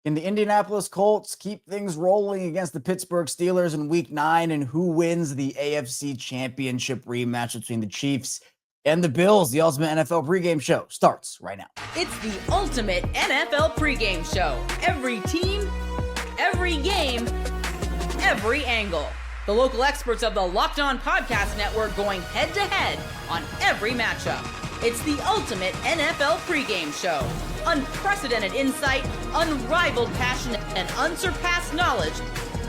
Can the Indianapolis Colts keep things rolling against the Pittsburgh Steelers in Week 9? And who wins the AFC Championship rematch between the Chiefs and the Bills? The Ultimate NFL Pregame Show starts right now. It's the Ultimate NFL Pregame Show. Every team, every game, every angle. The local experts of the Locked On Podcast Network going head-to-head on every matchup. It's the Ultimate NFL Pregame Show. Unprecedented insight, unrivaled passion, and unsurpassed knowledge.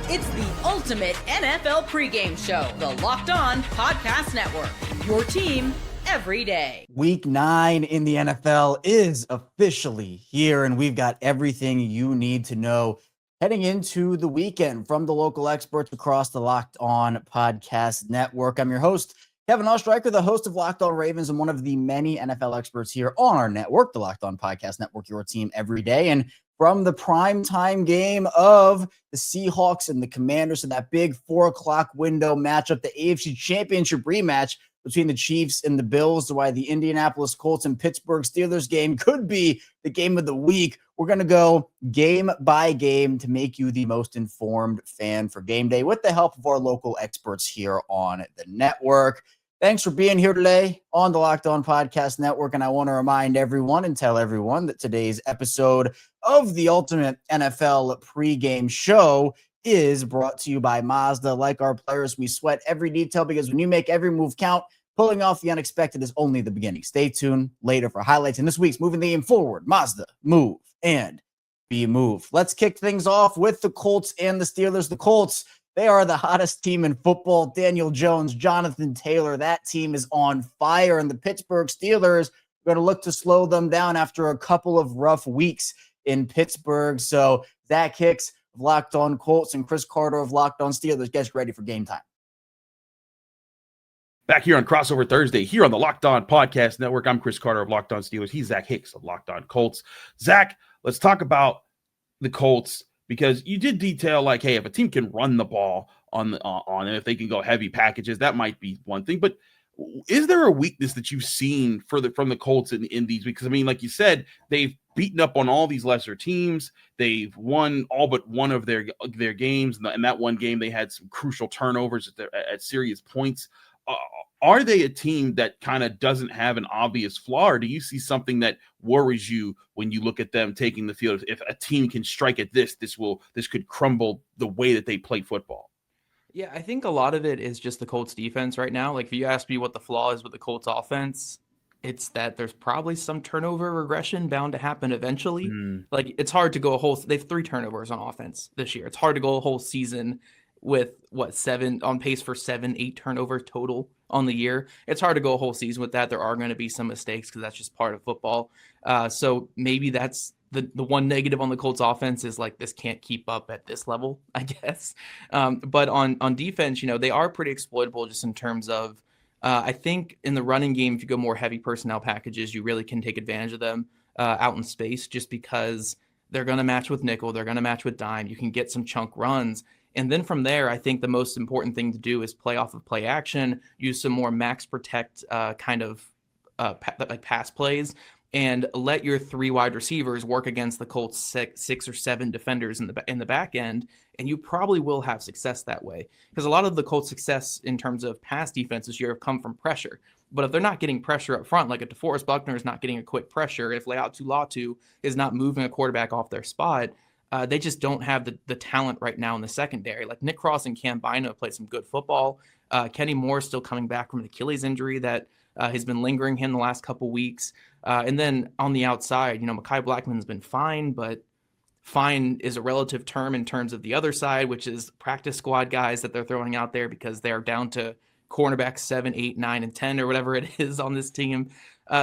It's the Ultimate NFL Pregame Show. The Locked On Podcast Network. Your team every day. Week 9 in the NFL is officially here, and we've got everything you need to know heading into the weekend from the local experts across the Locked On Podcast Network. I'm your host, Kevin Ostreicher, the host of Locked On Ravens and one of the many NFL experts here on our network, the Locked On Podcast Network, your team every day. And from the primetime game of the Seahawks and the Commanders to that big 4 o'clock window matchup, the AFC Championship rematch between the Chiefs and the Bills, to why the Indianapolis Colts and Pittsburgh Steelers game could be the game of the week. We're going to go game by game to make you the most informed fan for game day with the help of our local experts here on the network. Thanks for being here today on the Locked On Podcast Network. And I want to remind everyone and tell everyone that today's episode of the Ultimate NFL Pregame Show is brought to you by Mazda. Like our players, we sweat every detail because when you make every move count, pulling off the unexpected is only the beginning. Stay tuned later for highlights in this week's Moving the Game Forward. Mazda, move and be moved. Let's kick things off with the Colts and the Steelers. The Colts, they are the hottest team in football. Daniel Jones, Jonathan Taylor, that team is on fire. And the Pittsburgh Steelers are going to look to slow them down after a couple of rough weeks in Pittsburgh. So Zach Hicks of Locked On Colts and Chris Carter of Locked On Steelers gets ready for game time. Back here on Crossover Thursday, here on the Locked On Podcast Network. I'm Chris Carter of Locked On Steelers. He's Zach Hicks of Locked On Colts. Zach, let's talk about the Colts, because you did detail, like, hey, if a team can run the ball on it, if they can go heavy packages, that might be one thing. But is there a weakness that you've seen from the Colts in these weeks? Because, I mean, like you said, they've beaten up on all these lesser teams. They've won all but one of their games. And that one game, they had some crucial turnovers at serious points. Are they a team that kind of doesn't have an obvious flaw, or do you see something that worries you when you look at them taking the field? If a team can strike at this could crumble the way that they play football. Yeah, I think a lot of it is just the Colts defense right now. Like, if you ask me what the flaw is with the Colts offense, it's that there's probably some turnover regression bound to happen eventually. Like, it's hard to go they have 3 turnovers on offense this year. It's hard to go a whole season with 7 on pace for 7-8 turnovers total on the year. It's hard to go a whole season with that. There are going to be some mistakes because that's just part of football. So maybe that's the one negative on the Colts offense is, like, this can't keep up at this level, I guess. But on defense, they are pretty exploitable just in terms of, I think in the running game, if you go more heavy personnel packages, you really can take advantage of them out in space, just because they're going to match with nickel. They're going to match with dime. You can get some chunk runs. And then from there, I think the most important thing to do is play off of play action, use some more max protect like pass plays, and let your 3 wide receivers work against the Colts 6 or 7 defenders in the back end, and you probably will have success that way. Because a lot of the Colts' success in terms of pass defense this year have come from pressure. But if they're not getting pressure up front, like if DeForest Buckner is not getting a quick pressure, if Leatu Latu is not moving a quarterback off their spot, they just don't have the talent right now in the secondary. Like, Nick Cross and Cam Bynum played some good football. Kenny Moore still coming back from an Achilles injury that has been lingering him the last couple weeks. And then on the outside, Mekhi Blackman's been fine, but fine is a relative term in terms of the other side, which is practice squad guys that they're throwing out there because they're down to cornerbacks 7, 8, 9, and 10 or whatever it is on this team.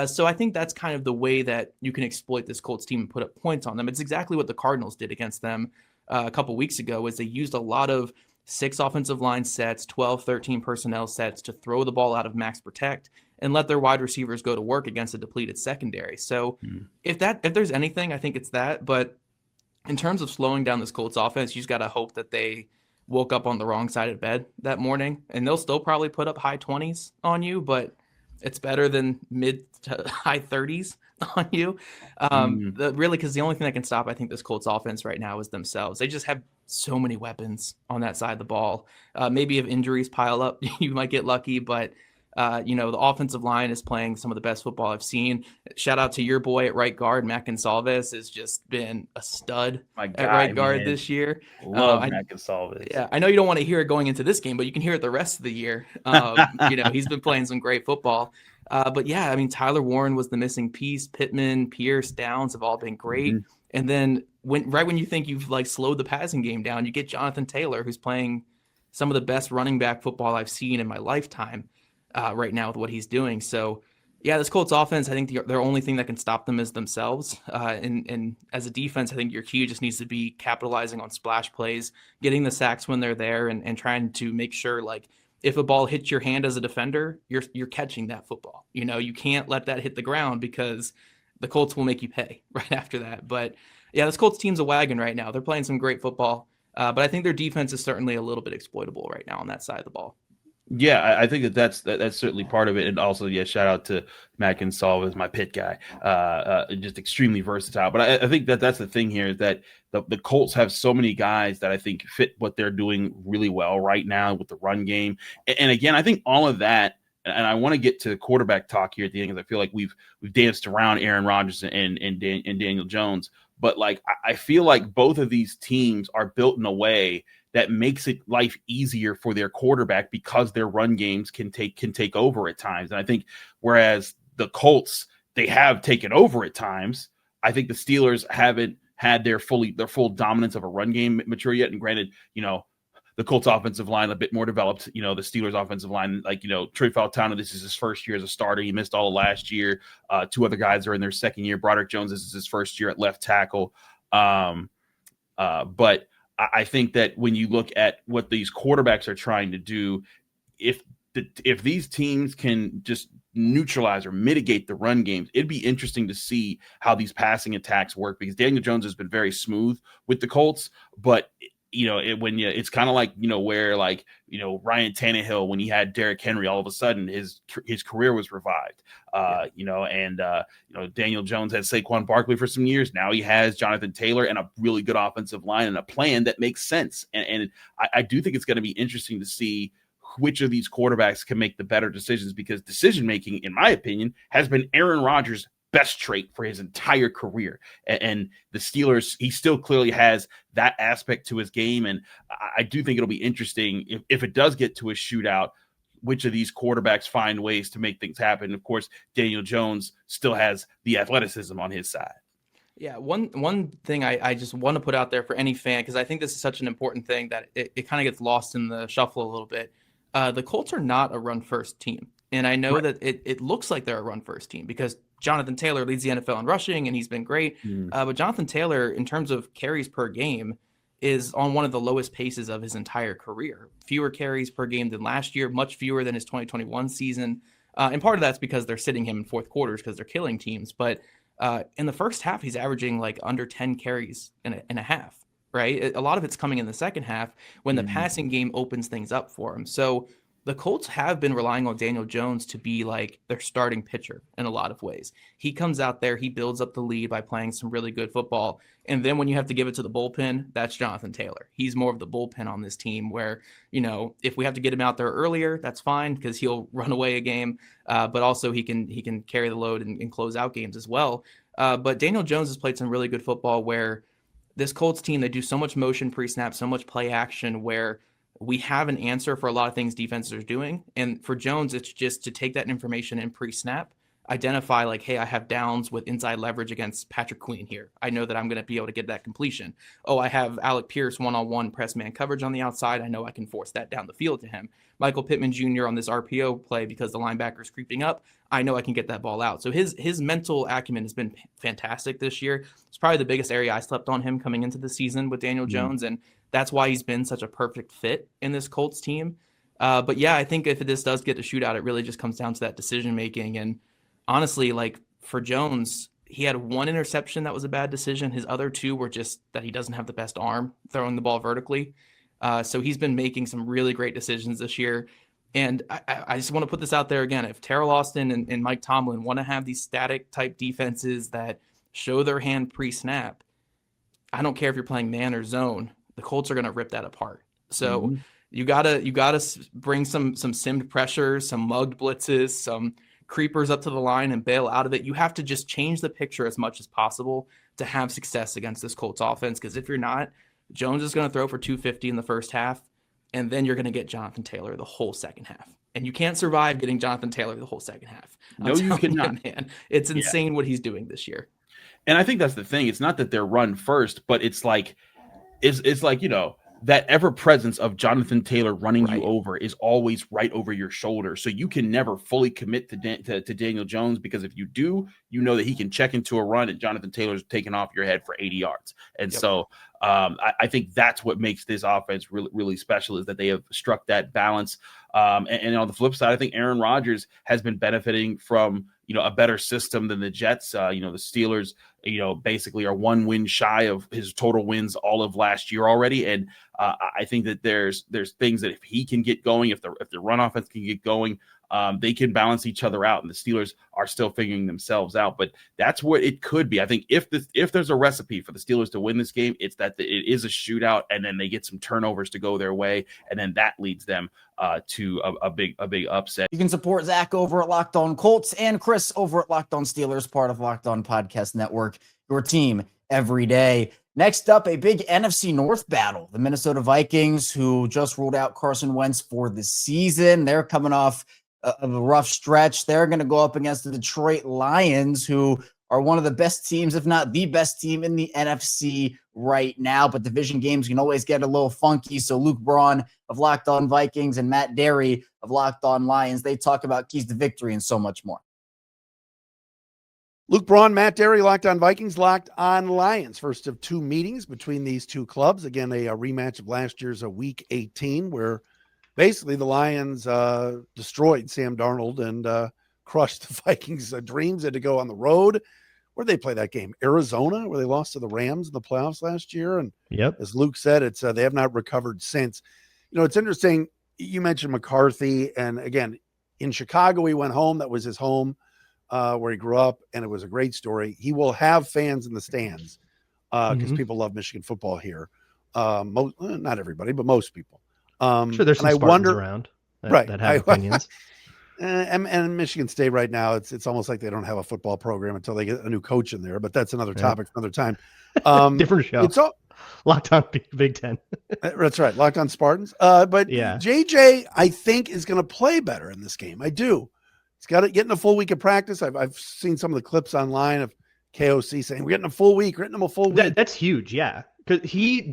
So I think that's kind of the way that you can exploit this Colts team and put up points on them. It's exactly what the Cardinals did against them a couple weeks ago, is they used a lot of 6 offensive line sets, 12, 13 personnel sets to throw the ball out of max protect and let their wide receivers go to work against a depleted secondary. So if there's anything, I think it's that. But in terms of slowing down this Colts offense, you just got to hope that they woke up on the wrong side of bed that morning, and they'll still probably put up high 20s on you, but it's better than mid to high 30s on you. Really, because the only thing that can stop, I think, this Colts offense right now is themselves. They just have so many weapons on that side of the ball. Maybe if injuries pile up, you might get lucky, but the offensive line is playing some of the best football I've seen. Shout out to your boy at right guard. Matt Gonsalves has just been a stud at right guard this year. Love Matt Gonsalves. Yeah, I know you don't want to hear it going into this game, but you can hear it the rest of the year. He's been playing some great football. But yeah, I mean, Tyler Warren was the missing piece. Pittman, Pierce, Downs have all been great. Mm-hmm. And then when you think you've slowed the passing game down, you get Jonathan Taylor, who's playing some of the best running back football I've seen in my lifetime right now with what he's doing. So yeah, this Colts offense, I think their only thing that can stop them is themselves. And as a defense, I think your key just needs to be capitalizing on splash plays, getting the sacks when they're there, and trying to make sure if a ball hits your hand as a defender, you're catching that football. You can't let that hit the ground because the Colts will make you pay right after that. But yeah, this Colts team's a wagon right now. They're playing some great football, but I think their defense is certainly a little bit exploitable right now on that side of the ball. Yeah, I think that's certainly part of it. And also, yeah, shout out to Matt Gonsalves, my Pitt guy, just extremely versatile. But I think that's the thing here, is that the Colts have so many guys that I think fit what they're doing really well right now with the run game. And again, I think all of that, and I want to get to the quarterback talk here at the end, because I feel like we've danced around Aaron Rodgers and Daniel Jones. But I feel like both of these teams are built in a way that makes it life easier for their quarterback, because their run games can take over at times. And I think whereas the Colts, they have taken over at times, I think the Steelers haven't had their full dominance of a run game mature yet. And granted, the Colts offensive line a bit more developed. The Steelers offensive line, Trey Faltano, this is his first year as a starter. He missed all of last year. Two other guys are in their second year. Broderick Jones, this is his first year at left tackle. But I think that when you look at what these quarterbacks are trying to do, if these teams can just neutralize or mitigate the run games, it'd be interesting to see how these passing attacks work, because Daniel Jones has been very smooth with the Colts, but it's kind of where Ryan Tannehill, when he had Derrick Henry, all of a sudden his career was revived. Daniel Jones had Saquon Barkley for some years. Now he has Jonathan Taylor and a really good offensive line and a plan that makes sense. And I do think it's going to be interesting to see which of these quarterbacks can make the better decisions, because decision making, in my opinion, has been Aaron Rodgers' best trait for his entire career. And the Steelers, he still clearly has that aspect to his game. And I do think it'll be interesting if it does get to a shootout, which of these quarterbacks find ways to make things happen. Of course, Daniel Jones still has the athleticism on his side. Yeah, one thing I just want to put out there for any fan, because I think this is such an important thing that it kind of gets lost in the shuffle a little bit. The Colts are not a run-first team. And I know that it looks like they're a run-first team because Jonathan Taylor leads the NFL in rushing, and he's been great. But Jonathan Taylor, in terms of carries per game, is on one of the lowest paces of his entire career. Fewer carries per game than last year, much fewer than his 2021 season. And part of that's because they're sitting him in fourth quarters because they're killing teams. But in the first half, he's averaging under 10 carries in a half, right? A lot of it's coming in the second half when the passing game opens things up for him. So the Colts have been relying on Daniel Jones to be their starting pitcher in a lot of ways. He comes out there, he builds up the lead by playing some really good football. And then when you have to give it to the bullpen, that's Jonathan Taylor. He's more of the bullpen on this team where, if we have to get him out there earlier, that's fine because he'll run away a game. But also he can carry the load and close out games as well. But Daniel Jones has played some really good football where this Colts team, they do so much motion pre-snap, so much play action where we have an answer for a lot of things defenses are doing. And for Jones, it's just to take that information in pre-snap, identify hey, I have downs with inside leverage against Patrick Queen here. I know that I'm going to be able to get that completion. Oh, I have Alec Pierce one-on-one press man coverage on the outside. I know I can force that down the field to him. Michael Pittman Jr. on this RPO play because the linebacker's creeping up. I know I can get that ball out. So his mental acumen has been fantastic this year. It's probably the biggest area I slept on him coming into the season with Daniel Jones. And that's why he's been such a perfect fit in this Colts team. But yeah, I think if this does get to shootout, it really just comes down to that decision-making. And honestly, for Jones, he had one interception that was a bad decision. His other two were just that he doesn't have the best arm throwing the ball vertically. So he's been making some really great decisions this year. And I just want to put this out there again. If Terrell Austin and Mike Tomlin want to have these static type defenses that show their hand pre-snap, I don't care if you're playing man or zone, the Colts are going to rip that apart. So you gotta bring some simmed pressure, some mugged blitzes, some creepers up to the line and bail out of it. You have to just change the picture as much as possible to have success against this Colts offense. Because if you're not, Jones is going to throw for 250 in the first half, and then you're going to get Jonathan Taylor the whole second half. And you can't survive getting Jonathan Taylor the whole second half. No, you cannot. Man. It's insane what he's doing this year. And I think that's the thing. It's not that they're run first, but it's like, you know, that ever presence of Jonathan Taylor running you over is always right over your shoulder. So you can never fully commit to Daniel Jones, because if you do, you know that he can check into a run and Jonathan Taylor's taking off your head for 80 yards. And so I think that's what makes this offense really, really special, is that they have struck that balance. And on the flip side, I think Aaron Rodgers has been benefiting from, you know, a better system than the Jets. You know, the Steelers, you know, basically are 1 win shy of his total wins all of last year already. And I think that there's things that if he can get going, if the run offense can get going, they can balance each other out, and the Steelers are still figuring themselves out. But that's what it could be. I think if there's a recipe for the Steelers to win this game, it's that it is a shootout, and then they get some turnovers to go their way, and then that leads them to a big upset. You can support Zach over at Locked On Colts and Chris over at Locked On Steelers, part of Locked On Podcast Network, your team every day. Next up, a big NFC North battle. The Minnesota Vikings, who just ruled out Carson Wentz for the season. They're coming off of a rough stretch. They're going to go up against the Detroit Lions, who are one of the best teams, if not the best team in the NFC right now. But division games can always get a little funky. So Luke Braun of Locked On Vikings and Matt Derry of Locked On Lions, they talk about keys to victory and so much more. Luke Braun, Matt Derry, Locked On Vikings, Locked On Lions. First of 2 meetings between these 2 clubs. Again, a rematch of last year's Week 18, where basically the Lions destroyed Sam Darnold and crushed the Vikings' dreams. They had to go on the road. Where'd they play that game? Arizona, where they lost to the Rams in the playoffs last year. And as Luke said, it's they have not recovered since. You know, it's interesting. You mentioned McCarthy. And again, in Chicago, he went home. That was his home. Where he grew up, and it was a great story. He will have fans in the stands because people love Michigan football here. Not everybody, but most people. I'm sure there's some Spartans around that have opinions. And Michigan State right now, it's almost like they don't have a football program until they get a new coach in there. But that's another topic for another time. Different show. It's all Locked On Big Ten. That's right, Locked On Spartans. But JJ, I think, is going to play better in this game. I do. He's got to get in a full week of practice. I've seen some of the clips online of KOC saying we're getting a full week, That's huge, yeah. Because he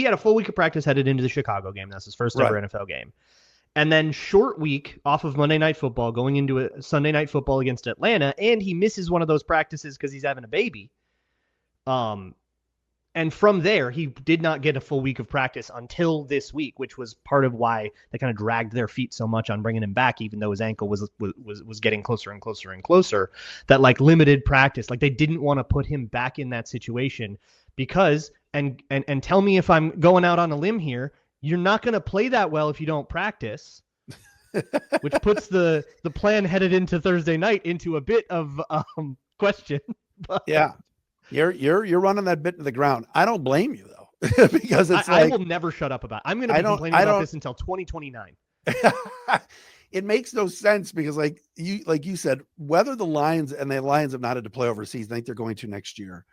had a full week of practice headed into the Chicago game. That's his first ever NFL game. And then short week off of Monday Night Football, going into a Sunday Night Football against Atlanta, and he misses one of those practices because he's having a baby. And from there, he did not get a full week of practice until this week, which was part of why they kind of dragged their feet so much on bringing him back, even though his ankle was getting closer and closer and closer. That like limited practice, like they didn't want to put him back in that situation because, and tell me if I'm going out on a limb here, you're not going to play that well if you don't practice, which puts the plan headed into Thursday night into a bit of question. But, yeah. You're running that bit to the ground. I don't blame you though, because I will never shut up about it. I'm going to be complaining about this until 2029. It makes no sense because like you said, whether the Lions have not had to play overseas, I think they're going to next year.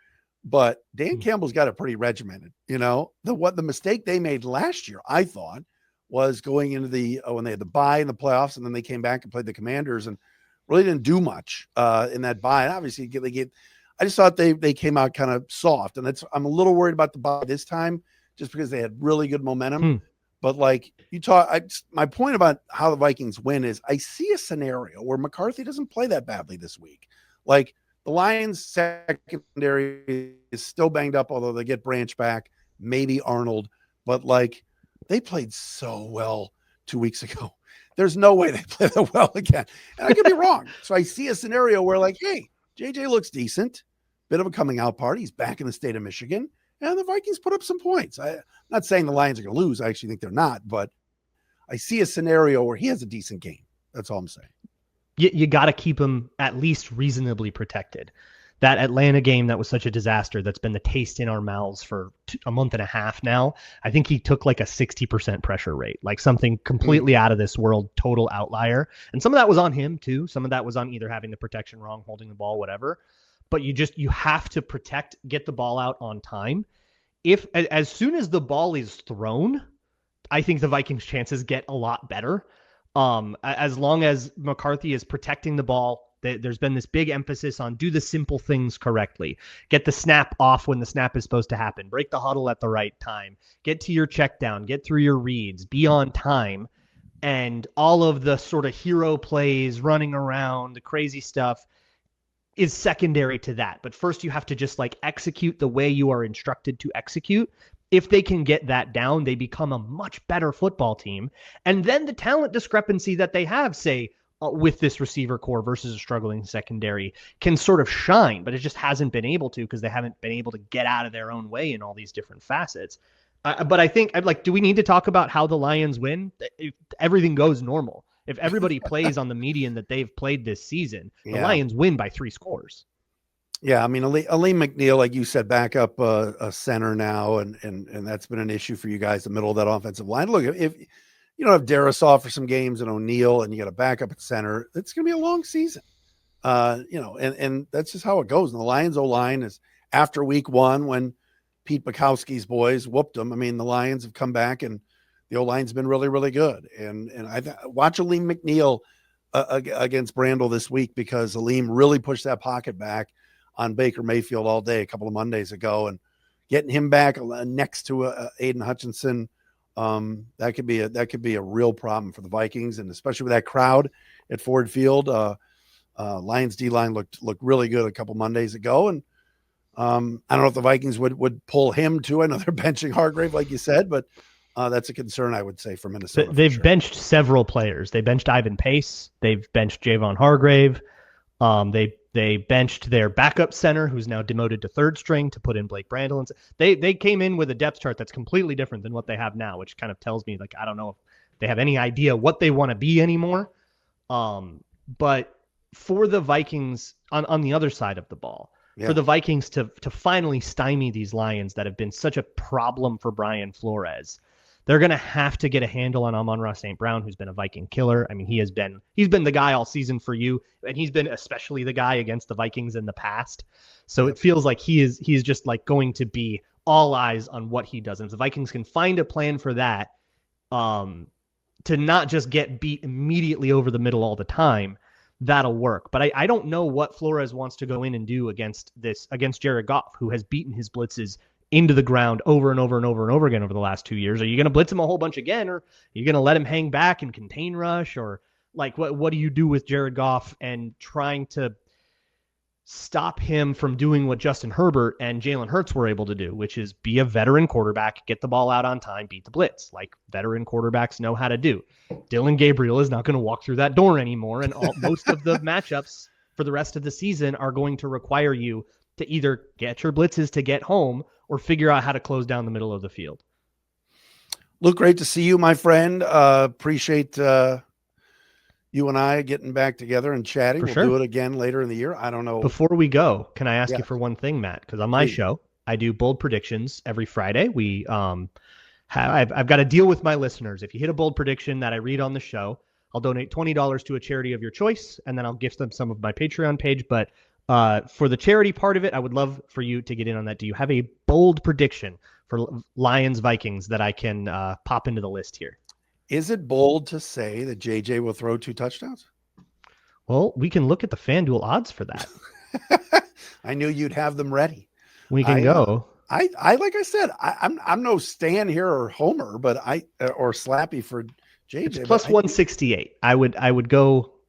But Dan Campbell's got it pretty regimented. You know, the mistake they made last year, I thought, was going into when they had the bye in the playoffs, and then they came back and played the Commanders and really didn't do much in that bye. And obviously I just thought they came out kind of soft, and I'm a little worried about the bye this time, just because they had really good momentum. But like my point about how the Vikings win is I see a scenario where McCarthy doesn't play that badly this week. Like the Lions secondary is still banged up, although they get Branch back, maybe Arnold, but like they played so well 2 weeks ago. There's no way they play that well again. And I could be wrong. So I see a scenario where like, hey, JJ looks decent. Bit of a coming out party. He's back in the state of Michigan, and the Vikings put up some points. I'm not saying the Lions are going to lose. I actually think they're not, but I see a scenario where he has a decent game. That's all I'm saying. You got to keep him at least reasonably protected. That Atlanta game that was such a disaster, that's been the taste in our mouths for a month and a half now. I think he took like a 60% pressure rate, like something completely out of this world, total outlier. And some of that was on him too. Some of that was on either having the protection wrong, holding the ball, whatever. But you have to protect, get the ball out on time. As soon as the ball is thrown, I think the Vikings' chances get a lot better. As long as McCarthy is protecting the ball, there's been this big emphasis on do the simple things correctly. Get the snap off when the snap is supposed to happen. Break the huddle at the right time. Get to your check down. Get through your reads. Be on time. And all of the sort of hero plays, running around, the crazy stuff is secondary to that. But first you have to just like execute the way you are instructed to execute. If they can get that down, they become a much better football team. And then the talent discrepancy that they have, say, with this receiver core versus a struggling secondary can sort of shine, but it just hasn't been able to because they haven't been able to get out of their own way in all these different facets. But I think, do we need to talk about how the Lions win? If everything goes normal, if everybody plays on the median that they've played this season, the Lions win by 3 scores. Yeah, I mean, Aleem McNeil, like you said, back up a center now, and that's been an issue for you guys, the middle of that offensive line. Look, if you don't have Darisaw for some games and O'Neal, and you got a backup at center, it's going to be a long season. And that's just how it goes. And the Lions O-line is after week 1 when Pete Bukowski's boys whooped them. I mean, the Lions have come back and the O-line's been really, really good. And I watch Aleem McNeil against Brandel this week because Aleem really pushed that pocket back on Baker Mayfield all day a couple of Mondays ago, and getting him back next to Aiden Hutchinson. That could be a real problem for the Vikings, and especially with that crowd at Ford Field. Lions D-line looked really good a couple Mondays ago, and I don't know if the Vikings would pull him too. I know they're benching Hargrave, like you said, but that's a concern, I would say, for Minnesota. They've benched several players. They benched Ivan Pace. They've benched Javon Hargrave. They benched their backup center, who's now demoted to 3rd string, to put in Blake Brandel. They came in with a depth chart that's completely different than what they have now, which kind of tells me, like, I don't know if they have any idea what they want to be anymore. But for the Vikings on the other side of the ball, for the Vikings to finally stymie these Lions that have been such a problem for Brian Flores, they're going to have to get a handle on Amon-Ra St. Brown, who's been a Viking killer. I mean, he's been the guy all season for you, and he's been especially the guy against the Vikings in the past. So it feels like he's just like going to be all eyes on what he does. And if the Vikings can find a plan for that, to not just get beat immediately over the middle all the time, that'll work. But I don't know what Flores wants to go in and do against Jared Goff, who has beaten his blitzes into the ground over and over and over and over again over the last 2 years. Are you going to blitz him a whole bunch again, or are you going to let him hang back and contain rush? Or like, what do you do with Jared Goff and trying to stop him from doing what Justin Herbert and Jalen Hurts were able to do, which is be a veteran quarterback, get the ball out on time, beat the blitz, like veteran quarterbacks know how to do. Dylan Gabriel is not going to walk through that door anymore, and most of the matchups for the rest of the season are going to require you to either get your blitzes to get home or figure out how to close down the middle of the field. Luke, great to see you, my friend. Appreciate you and I getting back together and chatting. We'll do it again later in the year. I don't know. Before we go, can I ask you for one thing, Matt? Because on my show, I do bold predictions every Friday. We I've got a deal with my listeners. If you hit a bold prediction that I read on the show, I'll donate $20 to a charity of your choice, and then I'll gift them some of my Patreon page. But for the charity part of it, I would love for you to get in on that. Do you have a bold prediction for Lions Vikings that I can pop into the list here? Is it bold to say that JJ will throw 2 touchdowns? Well, we can look at the FanDuel odds for that. I knew you'd have them ready. We can go. I like I said, I'm no Stan here or Homer, but or Slappy for JJ. It's plus 168. I would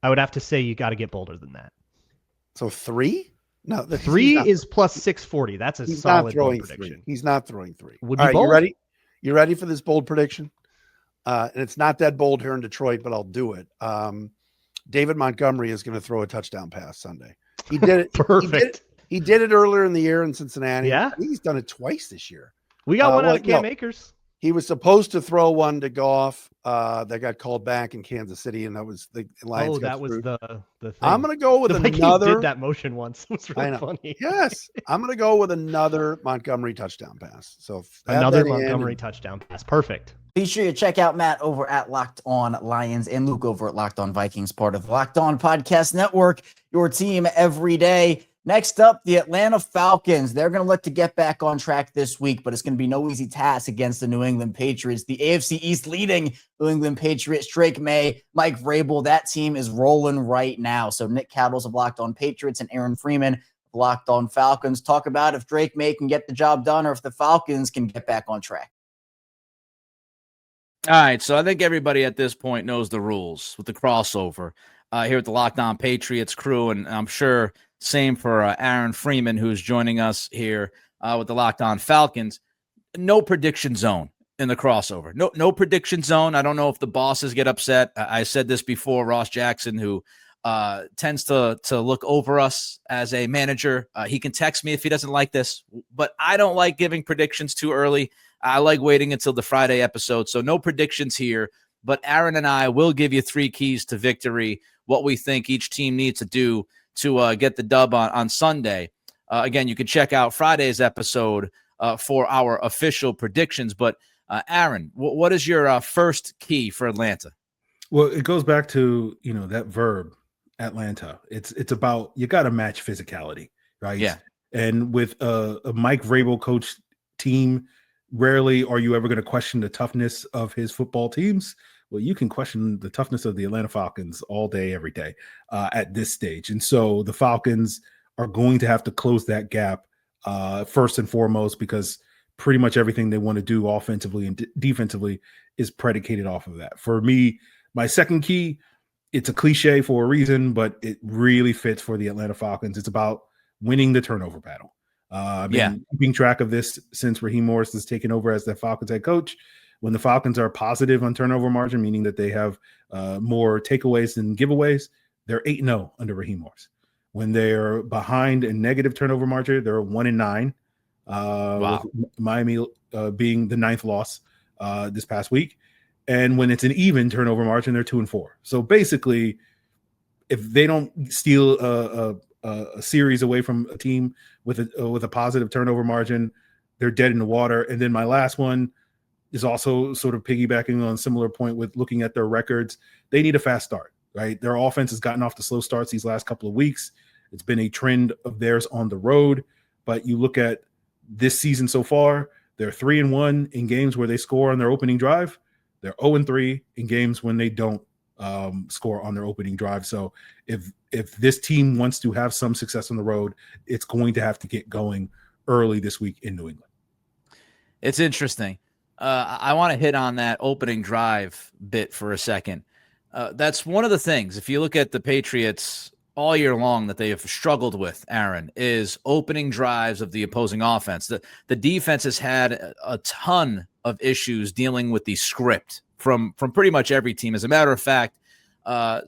have to say you got to get bolder than that. So 3? No, 3 is plus 640. That's a solid bold prediction. He's not throwing 3. Would be bold. You ready? You ready for this bold prediction? And it's not that bold here in Detroit, but I'll do it. David Montgomery is going to throw a touchdown pass Sunday. He did it. Perfect. He did it earlier in the year in Cincinnati. Yeah. I think he's done it twice this year. We got one out of Cam Akers. He was supposed to throw one to Goff that got called back in Kansas City, and that was the Lions. Oh, that was the thing. I'm going to go with He another. did that motion once. It was really funny. Yes, I'm going to go with another Montgomery touchdown pass. So another Montgomery touchdown pass. Perfect. Be sure you check out Matt over at Locked On Lions and Luke over at Locked On Vikings, part of the Locked On Podcast Network, your team every day. Next up, the Atlanta Falcons. They're going to look to get back on track this week, but it's going to be no easy task against the New England Patriots. The AFC East leading New England Patriots, Drake May, Mike Vrabel. That team is rolling right now. So Nick Cattles of Locked On Patriots and Aaron Freeman of Locked On Falcons talk about if Drake May can get the job done or if the Falcons can get back on track. All right, so I think everybody at this point knows the rules with the crossover here at the Locked On Patriots crew, and I'm sure same for Aaron Freeman, who's joining us here with the Locked On Falcons. No prediction zone in the crossover. No prediction zone. I don't know if the bosses get upset. I said this before. Ross Jackson, who tends to look over us as a manager, he can text me if he doesn't like this, but I don't like giving predictions too early. I like waiting until the Friday episode. So no predictions here, but Aaron and I will give you 3 keys to victory, what we think each team needs to do to get the dub on Sunday. Again, you can check out Friday's episode for our official predictions. But Aaron, what is your first key for Atlanta? Well, it goes back to, that verb, Atlanta. It's about, you got to match physicality, right? Yeah. And with a Mike Vrabel coach team, rarely are you ever going to question the toughness of his football teams. Well, you can question the toughness of the Atlanta Falcons all day, every day at this stage. And so the Falcons are going to have to close that gap first and foremost, because pretty much everything they want to do offensively and defensively is predicated off of that. For me, my second key, it's a cliche for a reason, but it really fits for the Atlanta Falcons. It's about winning the turnover battle. I've been keeping track of this since Raheem Morris has taken over as the Falcons head coach. When the Falcons are positive on turnover margin, meaning that they have more takeaways than giveaways, they're 8-0 under Raheem Morris. When they're behind in negative turnover margin, they're 1-9. With Miami being the 9th loss this past week. And when it's an even turnover margin, they're 2-4. So basically, if they don't steal a series away from a team with a positive turnover margin, they're dead in the water. And then my last one is also sort of piggybacking on a similar point with looking at their records. They need a fast start, right? Their offense has gotten off to slow starts these last couple of weeks. It's been a trend of theirs on the road. But you look at this season so far, they're 3-1 in games where they score on their opening drive. They're 0-3 in games when they don't score on their opening drive. So if this team wants to have some success on the road, it's going to have to get going early this week in New England. It's interesting. I want to hit on that opening drive bit for a second. That's one of the things, if you look at the Patriots all year long that they have struggled with, Aaron, is opening drives of the opposing offense. The defense has had a ton of issues dealing with the script from pretty much every team. As a matter of fact,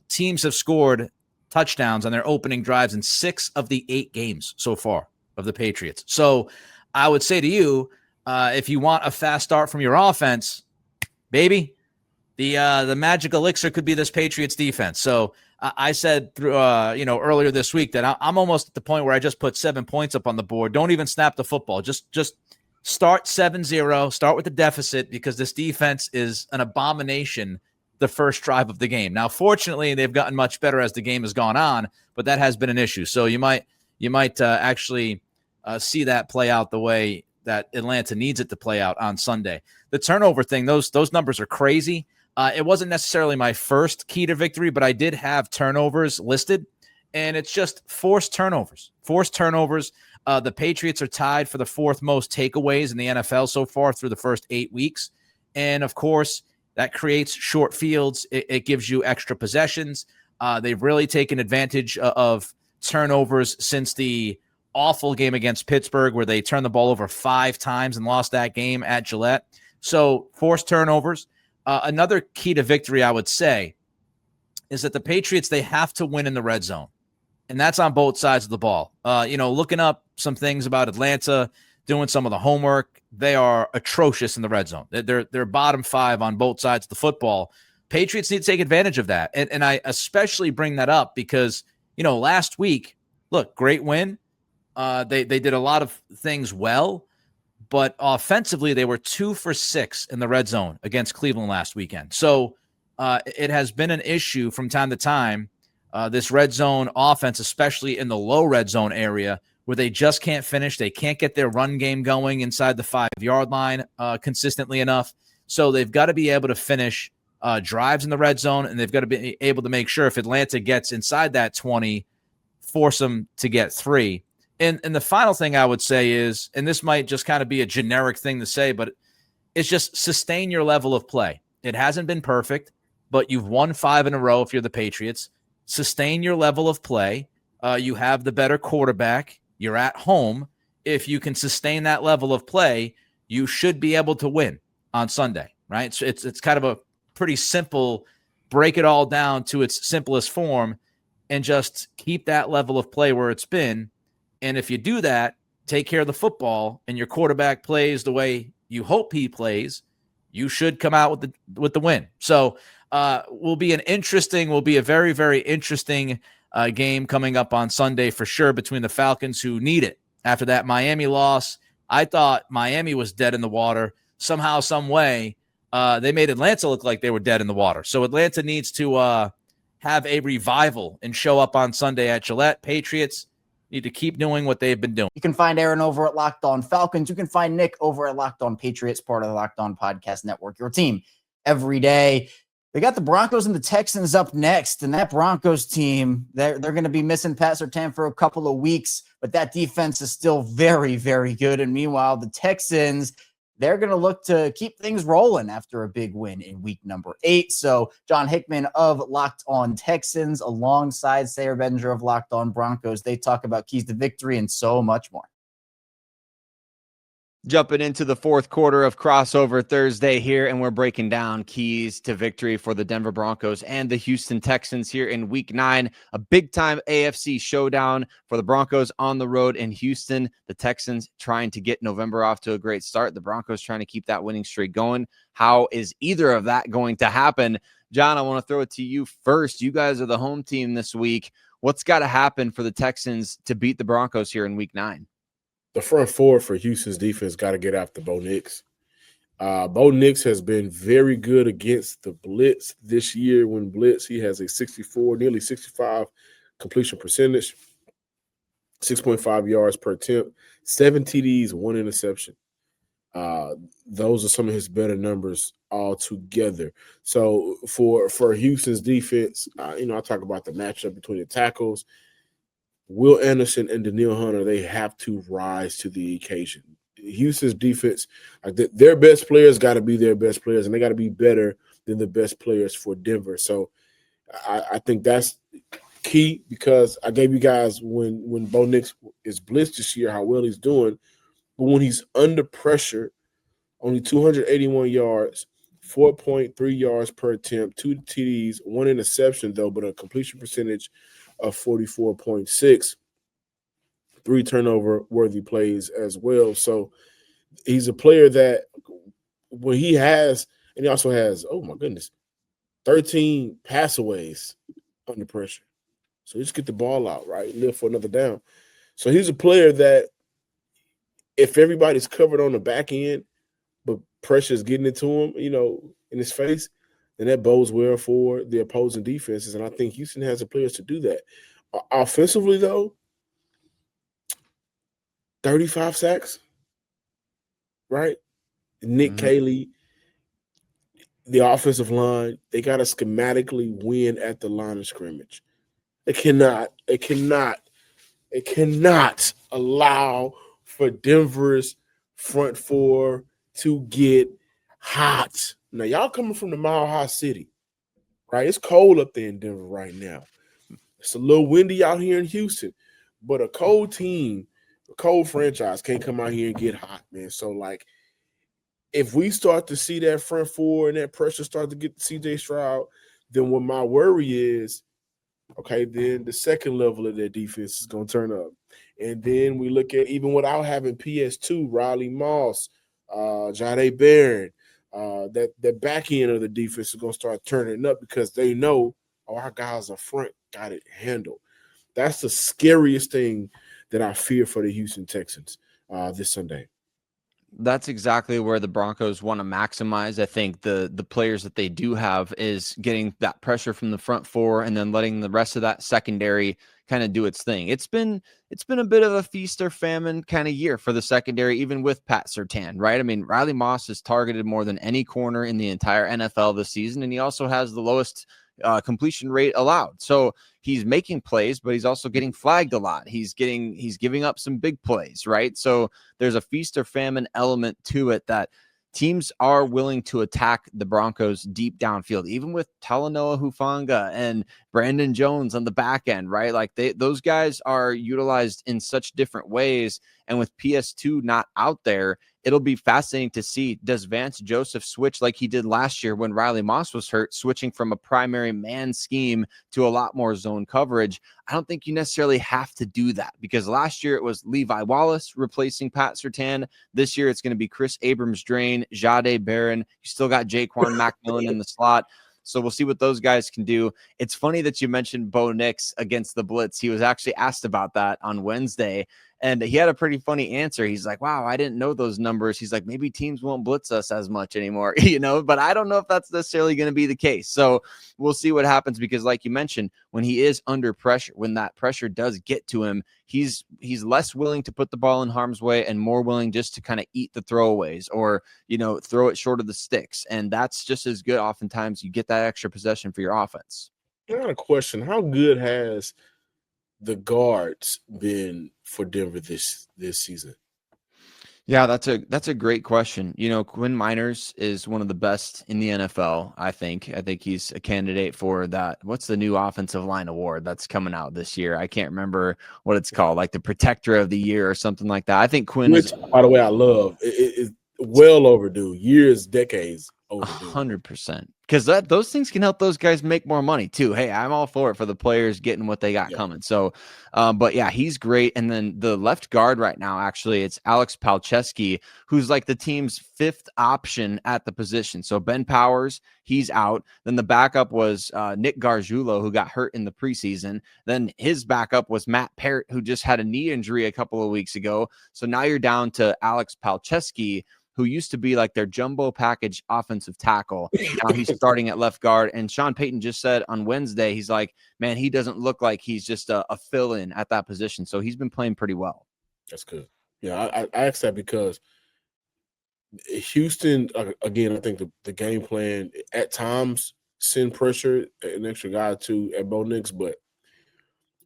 teams have scored touchdowns on their opening drives in 6 of the 8 games so far of the Patriots. So I would say to you, if you want a fast start from your offense, baby, the magic elixir could be this Patriots defense. So I said through earlier this week that I'm almost at the point where I just put 7 points up on the board. Don't even snap the football. Just start 7-0. Start with the deficit, because this defense is an abomination the first drive of the game. Now, fortunately, they've gotten much better as the game has gone on, but that has been an issue. So you might actually see that play out the way that Atlanta needs it to play out on Sunday. The turnover thing, those numbers are crazy. It wasn't necessarily my first key to victory, but I did have turnovers listed, and it's just forced turnovers. The Patriots are tied for the 4th most takeaways in the NFL so far through the first 8 weeks. And, of course, that creates short fields. It gives you extra possessions. They've really taken advantage of turnovers since the awful game against Pittsburgh, where they turned the ball over 5 times and lost that game at Gillette. So forced turnovers. Another key to victory, I would say, is that the Patriots, they have to win in the red zone. And that's on both sides of the ball. Looking up some things about Atlanta, doing some of the homework. They are atrocious in the red zone. They're bottom 5 on both sides of the football. Patriots need to take advantage of that. And I especially bring that up because, last week, look, great win. They did a lot of things well, but offensively, they were 2 for 6 in the red zone against Cleveland last weekend. So it has been an issue from time to time, this red zone offense, especially in the low red zone area, where they just can't finish. They can't get their run game going inside the 5-yard line consistently enough. So they've got to be able to finish drives in the red zone, and they've got to be able to make sure if Atlanta gets inside that 20, force them to get 3. And the final thing I would say is, and this might just kind of be a generic thing to say, but it's just sustain your level of play. It hasn't been perfect, but you've won 5 in a row if you're the Patriots. Sustain your level of play. You have the better quarterback. You're at home. If you can sustain that level of play, you should be able to win on Sunday, right? So it's kind of a pretty simple, break it all down to its simplest form and just keep that level of play where it's been. And if you do that, take care of the football, and your quarterback plays the way you hope he plays, you should come out with the win. So will be a very, very interesting game coming up on Sunday for sure between the Falcons, who need it after that Miami loss. I thought Miami was dead in the water. Somehow, some way, they made Atlanta look like they were dead in the water. So Atlanta needs to have a revival and show up on Sunday at Gillette. Patriots need to keep doing what they've been doing. You can find Aaron over at Locked On Falcons. You can find Nick over at Locked On Patriots, part of the Locked On Podcast Network, your team every day. They got the Broncos and the Texans up next, and that Broncos team, they're going to be missing Pat Surtain for a couple of weeks, but that defense is still very, very good. And meanwhile, the Texans, they're going to look to keep things rolling after a big win in week number 8. So John Hickman of Locked On Texans alongside Sayer Benninger of Locked On Broncos, they talk about keys to victory and so much more. Jumping into the fourth quarter of Crossover Thursday here, and we're breaking down keys to victory for the Denver Broncos and the Houston Texans here in Week 9. A big-time AFC showdown for the Broncos on the road in Houston. The Texans trying to get November off to a great start. The Broncos trying to keep that winning streak going. How is either of that going to happen? John, I want to throw it to you first. You guys are the home team this week. What's got to happen for the Texans to beat the Broncos here in Week 9? The front four for Houston's defense got to get after Bo Nix. Bo Nix has been very good against the blitz this year. When blitz, he has a 64, nearly 65 completion percentage, 6.5 yards per attempt, 7 TDs, 1 interception. Those are some of his better numbers altogether. So for Houston's defense, I talk about the matchup between the tackles. Will Anderson and Daniil Hunter, they have to rise to the occasion. Houston's defense, their best players got to be their best players, and they got to be better than the best players for Denver. So I think that's key, because I gave you guys when Bo Nix is blitzed this year how well he's doing. But when he's under pressure, only 281 yards, 4.3 yards per attempt, 2 TDs, 1 interception, though, but a completion percentage of 44.6, 3 turnover-worthy plays as well. So he's a player that when he has, and he also has, 13 passaways under pressure. So just get the ball out, right? Live for another down. So he's a player that if everybody's covered on the back end, but pressure's getting into him, in his face, then that bodes well for the opposing defenses. And I think Houston has the players to do that. Offensively, though, 35 sacks, right? Nick Caley, the offensive line, they got to schematically win at the line of scrimmage. It cannot allow for Denver's front four to get hot. Now, y'all coming from the Mile High City, right? It's cold up there in Denver right now. It's a little windy out here in Houston, but a cold team, a cold franchise can't come out here and get hot, man. So, if we start to see that front four and that pressure start to get CJ Stroud, then what my worry is, okay, then the second level of their defense is going to turn up. And then we look at, even without having PS2, Riley Moss, Jahdae Barron, that back end of the defense is going to start turning up because they know, our guys up front got it handled. That's the scariest thing that I fear for the Houston Texans this Sunday. That's exactly where the Broncos want to maximize. I think the players that they do have is getting that pressure from the front four and then letting the rest of that secondary kind of do its thing. It's been a bit of a feast or famine kind of year for the secondary, even with Pat Surtain, right? I mean, Riley Moss is targeted more than any corner in the entire NFL this season, and he also has the lowest completion rate allowed. So he's making plays, but he's also getting flagged a lot. He's giving up some big plays, right? So there's a feast or famine element to it that teams are willing to attack the Broncos deep downfield, even with Talanoa Hufanga and Brandon Jones on the back end, right? Like those guys are utilized in such different ways. And with PS2 not out there, it'll be fascinating to see, does Vance Joseph switch like he did last year when Riley Moss was hurt, switching from a primary man scheme to a lot more zone coverage? I don't think you necessarily have to do that because last year it was Levi Wallace replacing Pat Surtain. This year it's going to be Chris Abrams-Drain, Jahdae Barron. You still got Jaquan McMillan in the slot. So we'll see what those guys can do. It's funny that you mentioned Bo Nix against the blitz. He was actually asked about that on Wednesday, and he had a pretty funny answer. He's like, wow, I didn't know those numbers. He's like, maybe teams won't blitz us as much anymore, but I don't know if that's necessarily going to be the case. So we'll see what happens because like you mentioned, when he is under pressure, when that pressure does get to him, he's less willing to put the ball in harm's way and more willing just to kind of eat the throwaways or, throw it short of the sticks. And that's just as good. Oftentimes you get that extra possession for your offense. I got a question. How good has the guards been for Denver this season? Yeah, that's a great question. Quinn Miners is one of the best in the NFL. I think he's a candidate for that. What's the new offensive line award that's coming out this year? I can't remember what it's called, like the Protector of the Year or something like that. I think Quinn is, by the way, I love it's well overdue, years, decades overdue. 100%. Because those things can help those guys make more money too. Hey, I'm all for it for the players getting what they got coming. So, but yeah, he's great. And then the left guard right now, actually, it's Alex Palczewski, who's like the team's fifth option at the position. So Ben Powers, he's out. Then the backup was Nick Gargiulo, who got hurt in the preseason. Then his backup was Matt Parrott, who just had a knee injury a couple of weeks ago. So now you're down to Alex Palczewski, who used to be like their jumbo package offensive tackle. Now he's starting at left guard. And Sean Payton just said on Wednesday, he's like, man, he doesn't look like he's just a fill-in at that position. So he's been playing pretty well. That's good. Yeah, I asked that because Houston, again, I think the game plan at times send pressure, an extra guy to at Bo Nix. But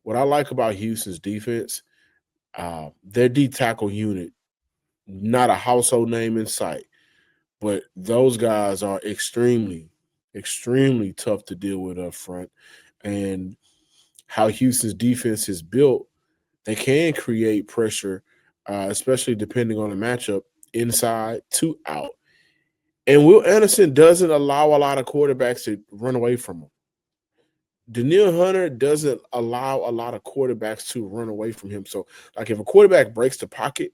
what I like about Houston's defense, their D tackle unit, not a household name in sight, but those guys are extremely, extremely tough to deal with up front. And how Houston's defense is built, they can create pressure, especially depending on the matchup, inside to out. And Will Anderson doesn't allow a lot of quarterbacks to run away from him. Danielle Hunter doesn't allow a lot of quarterbacks to run away from him. So, like, if a quarterback breaks the pocket,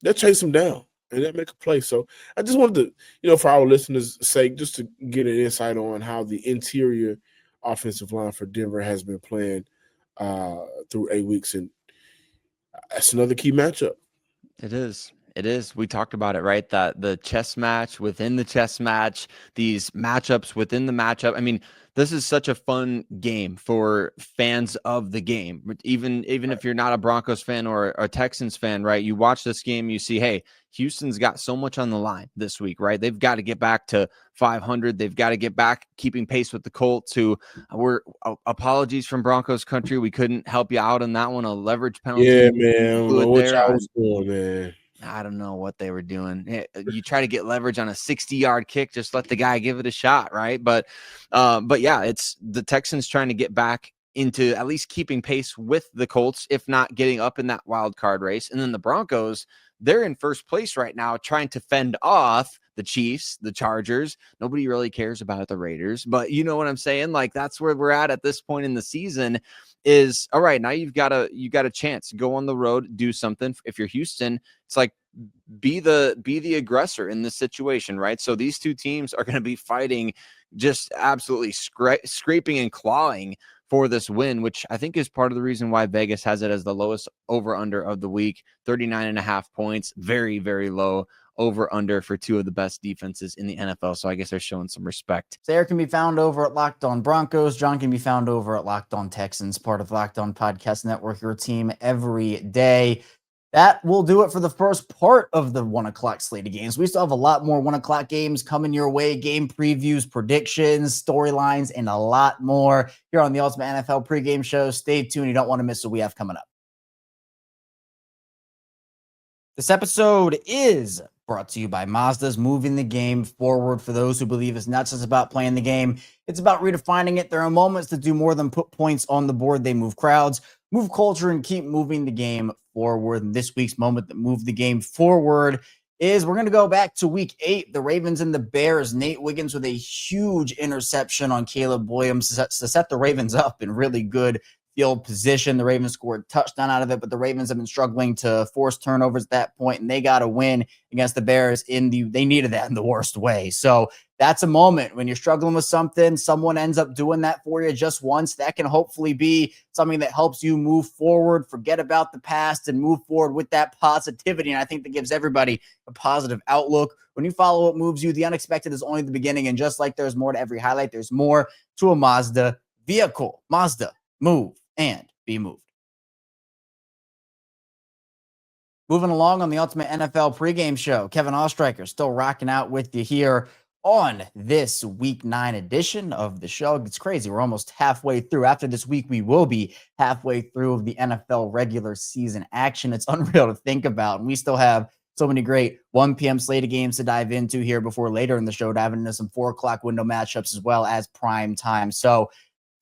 they'll chase him down and they'll make a play. So I just wanted to, for our listeners' sake, just to get an insight on how the interior offensive line for Denver has been playing through 8 weeks. And that's another key matchup. It is. We talked about it, right? That the chess match within the chess match, these matchups within the matchup. I mean, this is such a fun game for fans of the game. Even if you're not a Broncos fan or a Texans fan, right? You watch this game, you see, hey, Houston's got so much on the line this week, right? They've got to get back to 500. They've got to get back keeping pace with the Colts, who were apologies from Broncos country. We couldn't help you out on that one. A leverage penalty. Yeah, man. What y'all was doing, man? I don't know what they were doing. You try to get leverage on a 60-yard kick, just let the guy give it a shot, right? But yeah, it's the Texans trying to get back into at least keeping pace with the Colts, if not getting up in that wild card race. And then the Broncos, they're in first place right now, trying to fend off the Chiefs, the Chargers. Nobody really cares about the Raiders, but you know what I'm saying? Like, that's where we're at this point in the season. is, all right, now you got a chance to go on the road, do something. If you're Houston, it's like, be the aggressor in this situation, right? So these two teams are going to be fighting, just absolutely scraping and clawing for this win, which I think is part of the reason why Vegas has it as the lowest over-under of the week. 39.5 points, very, very low over-under for two of the best defenses in the NFL. So I guess they're showing some respect. Sarah can be found over at Locked On Broncos. John can be found over at Locked On Texans, part of Locked On Podcast Network, your team every day. That will do it for the first part of the 1 o'clock slate of games. We still have a lot more 1 o'clock games coming your way, game previews, predictions, storylines, and a lot more here on the Ultimate NFL pregame show. Stay tuned. You don't want to miss what we have coming up. This episode is brought to you by Mazda's, moving the game forward. For those who believe it's not just about playing the game, it's about redefining it. There are moments that do more than put points on the board. They move crowds, move culture, and keep moving the game forward. And this week's moment that moved the game forward is we're going to go back to week 8, the Ravens and the Bears. Nate Wiggins with a huge interception on Caleb Williams to set the Ravens up in really good field position. The Ravens scored a touchdown out of it, but the Ravens have been struggling to force turnovers at that point, and they got a win against the Bears they needed that in the worst way. So that's a moment when you're struggling with something, someone ends up doing that for you just once. That can hopefully be something that helps you move forward, forget about the past, and move forward with that positivity. And I think that gives everybody a positive outlook. When you follow what moves you, the unexpected is only the beginning. And just like there's more to every highlight, there's more to a Mazda vehicle. Mazda, move and be moved. Moving along on the Ultimate NFL pregame show, Kevin Ostreicher still rocking out with you here on this week 9 edition of the show. It's crazy. We're almost halfway through. After this week, we will be halfway through of the NFL regular season action. It's unreal to think about. And we still have so many great 1 p.m. slate of games to dive into here before later in the show, diving into some 4 o'clock window matchups as well as prime time. So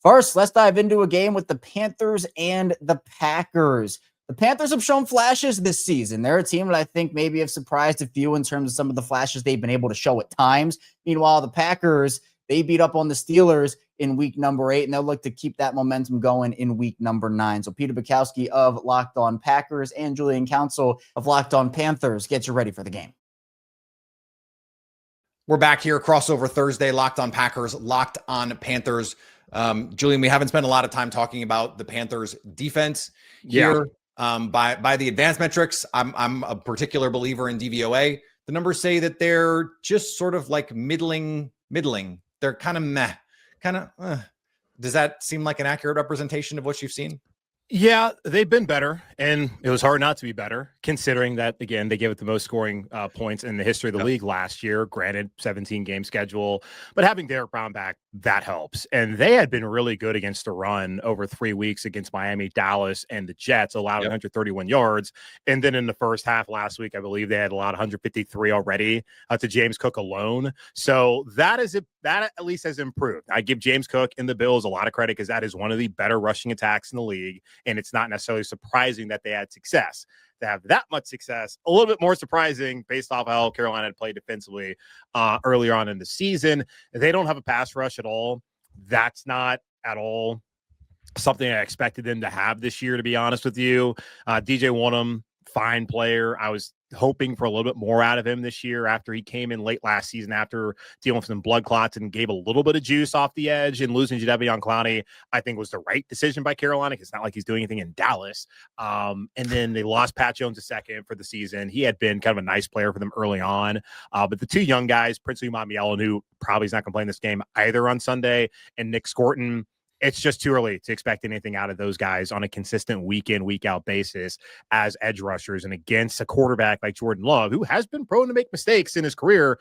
first, let's dive into a game with the Panthers and the Packers. The Panthers have shown flashes this season. They're a team that I think maybe have surprised a few in terms of some of the flashes they've been able to show at times. Meanwhile, the Packers, they beat up on the Steelers in week number 8, and they'll look to keep that momentum going in week number 9. So Peter Bukowski of Locked On Packers and Julian Council of Locked On Panthers, get you ready for the game. We're back here, crossover Thursday, Locked On Packers, Locked On Panthers. Julian, we haven't spent a lot of time talking about the Panthers defense here. By the advanced metrics, I'm a particular believer in DVOA. The numbers say that they're just sort of like middling. They're kind of meh, Does that seem like an accurate representation of what you've seen? Yeah, they've been better, and it was hard not to be better, considering that, again, they gave it the most scoring points in the history of the league last year. Granted, 17-game schedule, but having Derek Brown back, that helps. And they had been really good against the run over 3 weeks against Miami, Dallas, and the Jets, allowing 131 yards. And then in the first half last week, I believe they had allowed 153 already to James Cook alone. So that at least has improved. I give James Cook and the Bills a lot of credit because that is one of the better rushing attacks in the league. And it's not necessarily surprising that they had success. To have that much success, a little bit more surprising based off how Carolina had played defensively earlier on in the season. They don't have a pass rush at all. That's not at all something I expected them to have this year, to be honest with you. DJ Wonnum, fine player. I was hoping for a little bit more out of him this year after he came in late last season after dealing with some blood clots and gave a little bit of juice off the edge, and losing Jadeveon Clowney, I think was the right decision by Carolina. It's not like he's doing anything in Dallas. And then they lost Pat Jones a second for the season. He had been kind of a nice player for them early on. But the 2 young guys, Prince Umamielon, who probably is not going to play in this game either on Sunday, and Nick Scorton, it's just too early to expect anything out of those guys on a consistent week in, week out basis as edge rushers. And against a quarterback like Jordan Love, who has been prone to make mistakes in his career,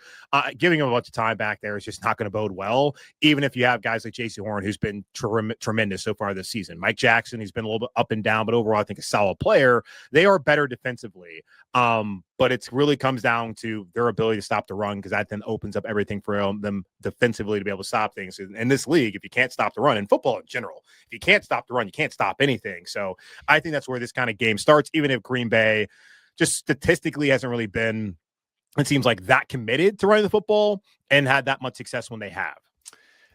giving him a bunch of time back there is just not going to bode well, even if you have guys like J.C. Horn, who's been tremendous so far this season. Mike Jackson, he's been a little bit up and down, but overall I think a solid player. They are better defensively. But it really comes down to their ability to stop the run, because that then opens up everything for them defensively to be able to stop things. In this league, if you can't stop the run, in football in general, if you can't stop the run, you can't stop anything. So I think that's where this kind of game starts, even if Green Bay just statistically hasn't really been, it seems like, that committed to running the football and had that much success when they have.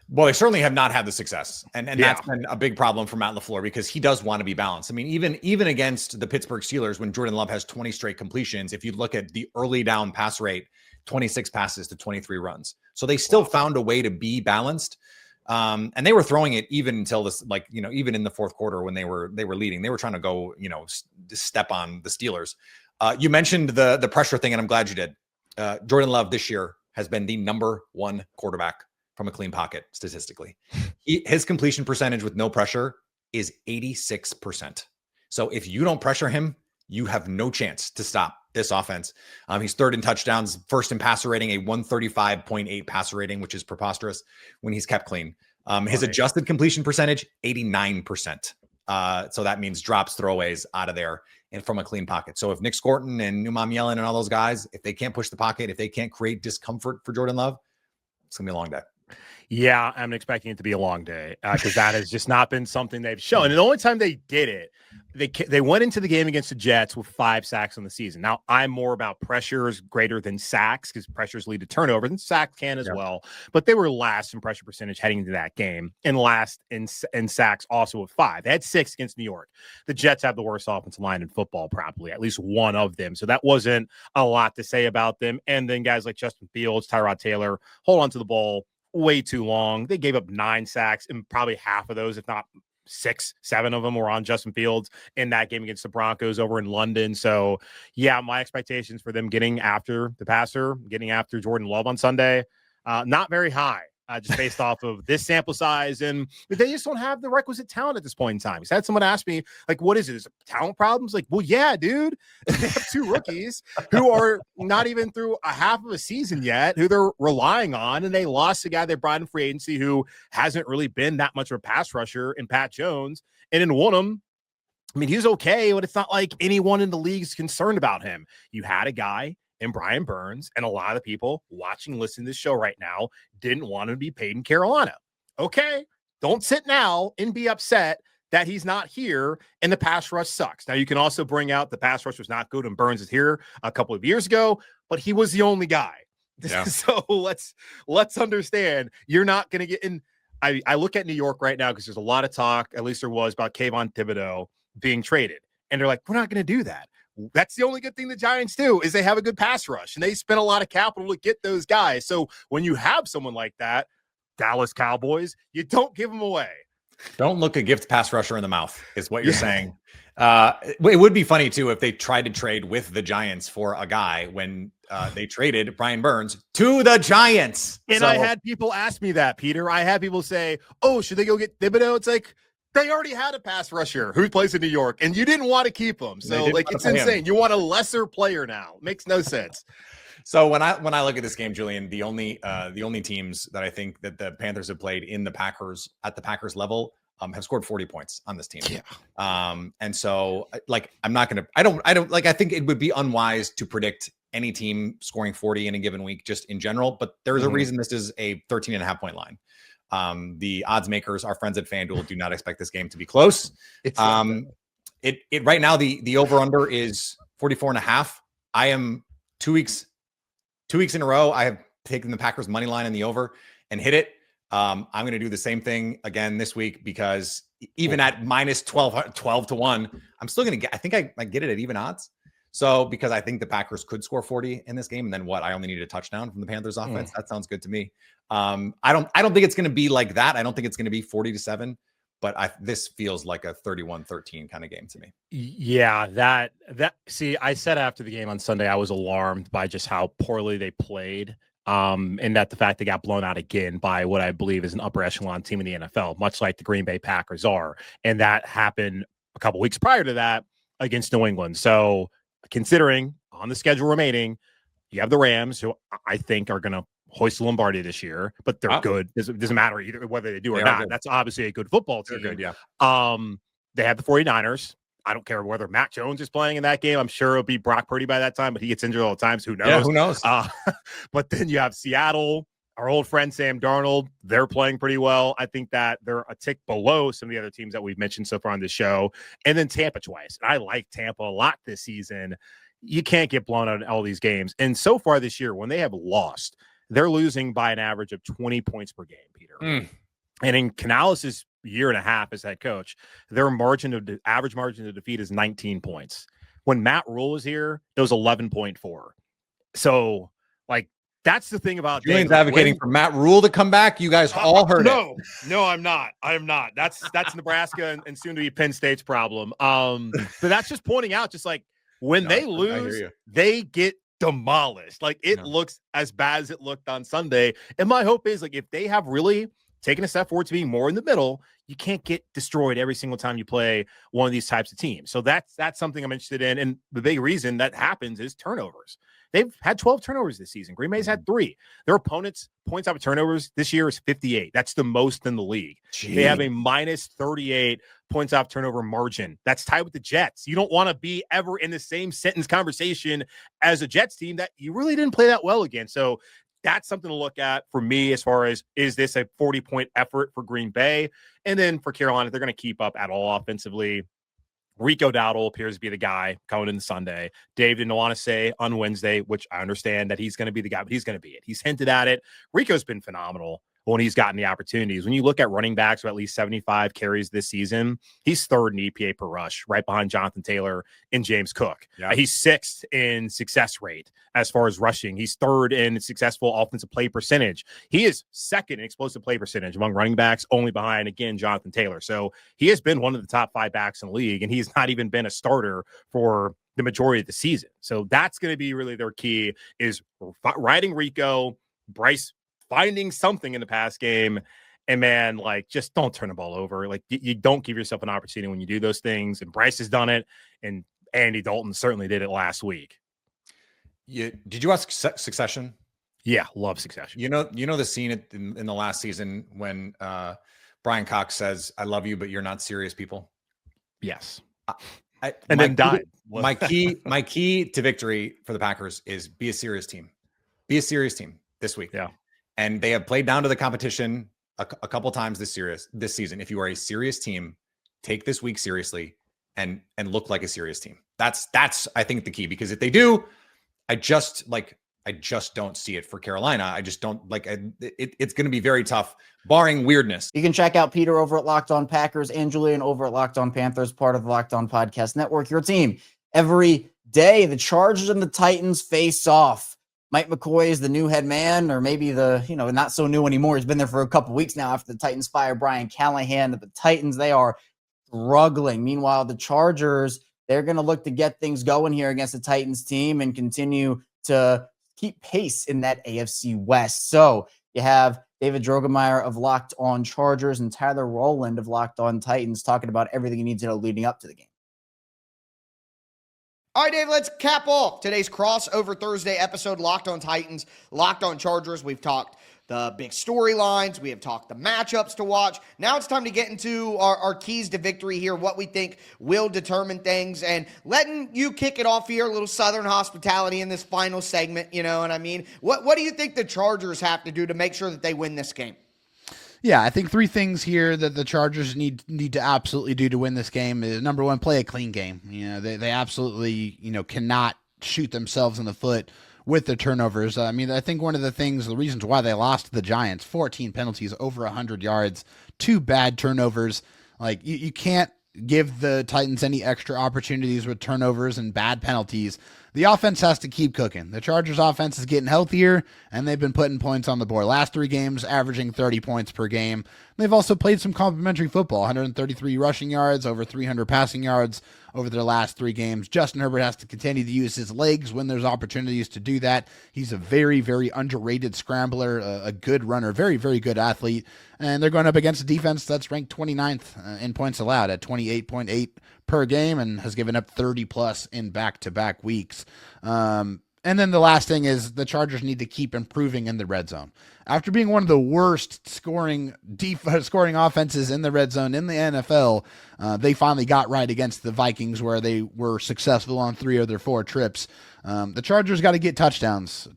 Well, they certainly have not had the success, and that's been a big problem for Matt LaFleur because he does want to be balanced. I mean, even against the Pittsburgh Steelers, when Jordan Love has 20 straight completions, if you look at the early down pass rate, 26 passes to 23 runs, so they still found a way to be balanced. And they were throwing it even until this, like, you know, even in the fourth quarter when they were leading, they were trying to go, you know, step on the Steelers. You mentioned the pressure thing, and I'm glad you did. Jordan Love this year has been the number one quarterback from a clean pocket statistically. His completion percentage with no pressure is 86%. So if you don't pressure him, you have no chance to stop this offense. He's third in touchdowns, first in passer rating, a 135.8 passer rating, which is preposterous when he's kept clean. His adjusted completion percentage, 89%. So that means drops, throwaways out of there and from a clean pocket. So if Nick Scorton and Numam Yellen and all those guys, if they can't push the pocket, if they can't create discomfort for Jordan Love, it's going to be a long day. Yeah, I'm expecting it to be a long day because that has just not been something they've shown. And the only time they did it, they went into the game against the Jets with 5 sacks on the season. Now, I'm more about pressures greater than sacks because pressures lead to turnovers, and sacks can as well. But they were last in pressure percentage heading into that game and last in sacks also with 5. They had 6 against New York. The Jets have the worst offensive line in football, probably, at least one of them. So that wasn't a lot to say about them. And then guys like Justin Fields, Tyrod Taylor, hold on to the ball way too long. They gave up 9 sacks, and probably half of those, if not 6, 7 of them were on Justin Fields in that game against the Broncos over in London. So yeah, my expectations for them getting after the passer, getting after Jordan Love on Sunday, not very high. Just based off of this sample size, and they just don't have the requisite talent at this point in time. I had someone ask me, like, what is it? Is it talent problems? Like, well, yeah, dude. They have 2 rookies who are not even through a half of a season yet, who they're relying on, and they lost a guy they brought in free agency who hasn't really been that much of a pass rusher in Pat Jones, and in Wonham, I mean, he's okay, but it's not like anyone in the league is concerned about him. You had a guy and Brian Burns, and a lot of people watching and listening to this show right now didn't want to be paid in Carolina. Okay, don't sit now and be upset that he's not here and the pass rush sucks. Now, you can also bring out the pass rush was not good when Burns is here a couple of years ago, but he was the only guy. Yeah. So let's understand, you're not going to get in. I look at New York right now because there's a lot of talk, at least there was, about Kayvon Thibodeau being traded. And they're like, we're not going to do that. That's the only good thing the Giants do is they have a good pass rush, and they spend a lot of capital to get those guys. So when you have someone like that, Dallas Cowboys, you don't give them away. Don't look a gift pass rusher in the mouth is what you're saying. It would be funny too if they tried to trade with the Giants for a guy when they traded Brian Burns to the Giants. And I had people ask me that, Peter. I had people say, oh, should they go get Thibodeau? It's like, they already had a pass rusher who plays in New York, and you didn't want to keep him. So, like, it's insane. You want a lesser player now. Makes no sense. So when I look at this game, Julian, the only teams that I think that the Panthers have played in the Packers at the Packers level have scored 40 points on this team. Yeah. And so, like, I think it would be unwise to predict any team scoring 40 in a given week just in general, but there's a reason this is a 13.5 point line. The odds makers, our friends at FanDuel, do not expect this game to be close. It right now, the over under is 44.5. I am 2 weeks in a row. I have taken the Packers money line in the over and hit it. I'm going to do the same thing again this week because even at minus 12 to 1, I'm still going to get, I think I get it at even odds. So because I think the Packers could score 40 in this game, and then I only need a touchdown from the Panthers offense. That sounds good to me. I don't think it's going to be like that. I don't think it's going to be 40-7, but this feels like a 31-13 kind of game to me. Yeah, see, I said after the game on Sunday, I was alarmed by just how poorly they played. And that the fact they got blown out again by what I believe is an upper echelon team in the NFL, much like the Green Bay Packers are. And that happened a couple weeks prior to that against New England. So considering on the schedule remaining, you have the Rams, who I think are going to hoist the Lombardi this year, but they're good. It doesn't matter either whether they do or not. Good. That's obviously a good football team. They're good, yeah. They have the 49ers. I don't care whether Mac Jones is playing in that game. I'm sure it'll be Brock Purdy by that time, but he gets injured all the time. So who knows? Yeah, who knows? But then you have Seattle, our old friend Sam Darnold. They're playing pretty well. I think that they're a tick below some of the other teams that we've mentioned so far on the show. And then Tampa twice. I like Tampa a lot this season. You can't get blown out in all these games. And so far this year, when they have lost, they're losing by an average of 20 points per game, Peter. year. And in Canales' year and a half as head coach, their average margin of defeat is 19 points. When Matt Rule was here, it was 11.4. So, like, that's the thing about Julian's advocating for Matt Rule to come back. You guys all heard it. No, I'm not. That's Nebraska and soon to be Penn State's problem. But that's just pointing out, just like when they lose, they get demolished. Like it looks as bad as it looked on Sunday. And my hope is, like, if they have really taken a step forward to being more in the middle, you can't get destroyed every single time you play one of these types of teams. So that's something I'm interested in. And the big reason that happens is turnovers. They've had 12 turnovers this season. Green Bay's had 3. Their opponents' points out of turnovers this year is 58. That's the most in the league. Jeez. They have a minus 38 points off turnover margin. That's tied with the Jets. You don't want to be ever in the same sentence conversation as a Jets team that you really didn't play that well against. So that's something to look at for me as far as, is this a 40-point effort for Green Bay? And then for Carolina, they're going to keep up at all offensively. Rico Dowdle appears to be the guy coming in Sunday. Dave didn't want to say on Wednesday, which I understand that he's going to be the guy, but he's going to be it. He's hinted at it. Rico's been phenomenal when he's gotten the opportunities. When you look at running backs with at least 75 carries this season, he's third in EPA per rush, right behind Jonathan Taylor and James Cook. Yeah. He's sixth in success rate as far as rushing. He's third in successful offensive play percentage. He is second in explosive play percentage among running backs, only behind, again, Jonathan Taylor. So he has been one of the top 5 backs in the league, and he's not even been a starter for the majority of the season. So that's going to be really their key, is riding Rico, Bryce finding something in the pass game, and man, like, just don't turn the ball over. Like, you don't give yourself an opportunity when you do those things. And Bryce has done it, and Andy Dalton certainly did it last week. Did you watch Succession? Yeah, love Succession. You know the scene in the last season when Brian Cox says, "I love you, but you're not serious people." Yes. Then died. My key to victory for the Packers is be a serious team. Be a serious team this week. Yeah. And they have played down to the competition a couple times this season. If you are a serious team, take this week seriously and look like a serious team. That's I think the key, because if they do, I just don't see it for Carolina. I just don't it's going to be very tough, barring weirdness. You can check out Peter over at Locked On Packers and Julian over at Locked On Panthers, part of the Locked On Podcast Network. Your team every day. The Chargers and the Titans face off. Mike McCoy is the new head man, or maybe not so new anymore. He's been there for a couple weeks now after the Titans fired Brian Callahan. The Titans, they are struggling. Meanwhile, the Chargers, they're going to look to get things going here against the Titans team and continue to keep pace in that AFC West. So you have David Drogemeyer of Locked On Chargers and Tyler Rowland of Locked On Titans talking about everything you need to know leading up to the game. All right, Dave, let's cap off today's crossover Thursday episode, Locked On Titans, Locked On Chargers. We've talked the big storylines. We have talked the matchups to watch. Now it's time to get into our keys to victory here, what we think will determine things, and letting you kick it off here, a little Southern hospitality in this final segment, you know what I mean? What do you think the Chargers have to do to make sure that they win this game? Yeah, I think 3 things here that the Chargers need to absolutely do to win this game is, number 1, play a clean game. You know, they absolutely, cannot shoot themselves in the foot with the turnovers. I mean, I think one of the reasons why they lost to the Giants, 14 penalties, over 100 yards, 2 bad turnovers. Like, you can't give the Titans any extra opportunities with turnovers and bad penalties. The offense has to keep cooking. The Chargers offense is getting healthier, and they've been putting points on the board. Last 3 games, averaging 30 points per game. They've also played some complimentary football, 133 rushing yards, over 300 passing yards over their last 3 games. Justin Herbert has to continue to use his legs when there's opportunities to do that. He's a very, very underrated scrambler, a good runner, very, very good athlete. And they're going up against a defense that's ranked 29th in points allowed at 28.8 per game and has given up 30+ in back-to-back weeks. And then the last thing is the Chargers need to keep improving in the red zone. After being one of the worst scoring offenses in the red zone in the NFL, they finally got right against the Vikings, where they were successful on 3 of their 4 trips. The Chargers got to get touchdowns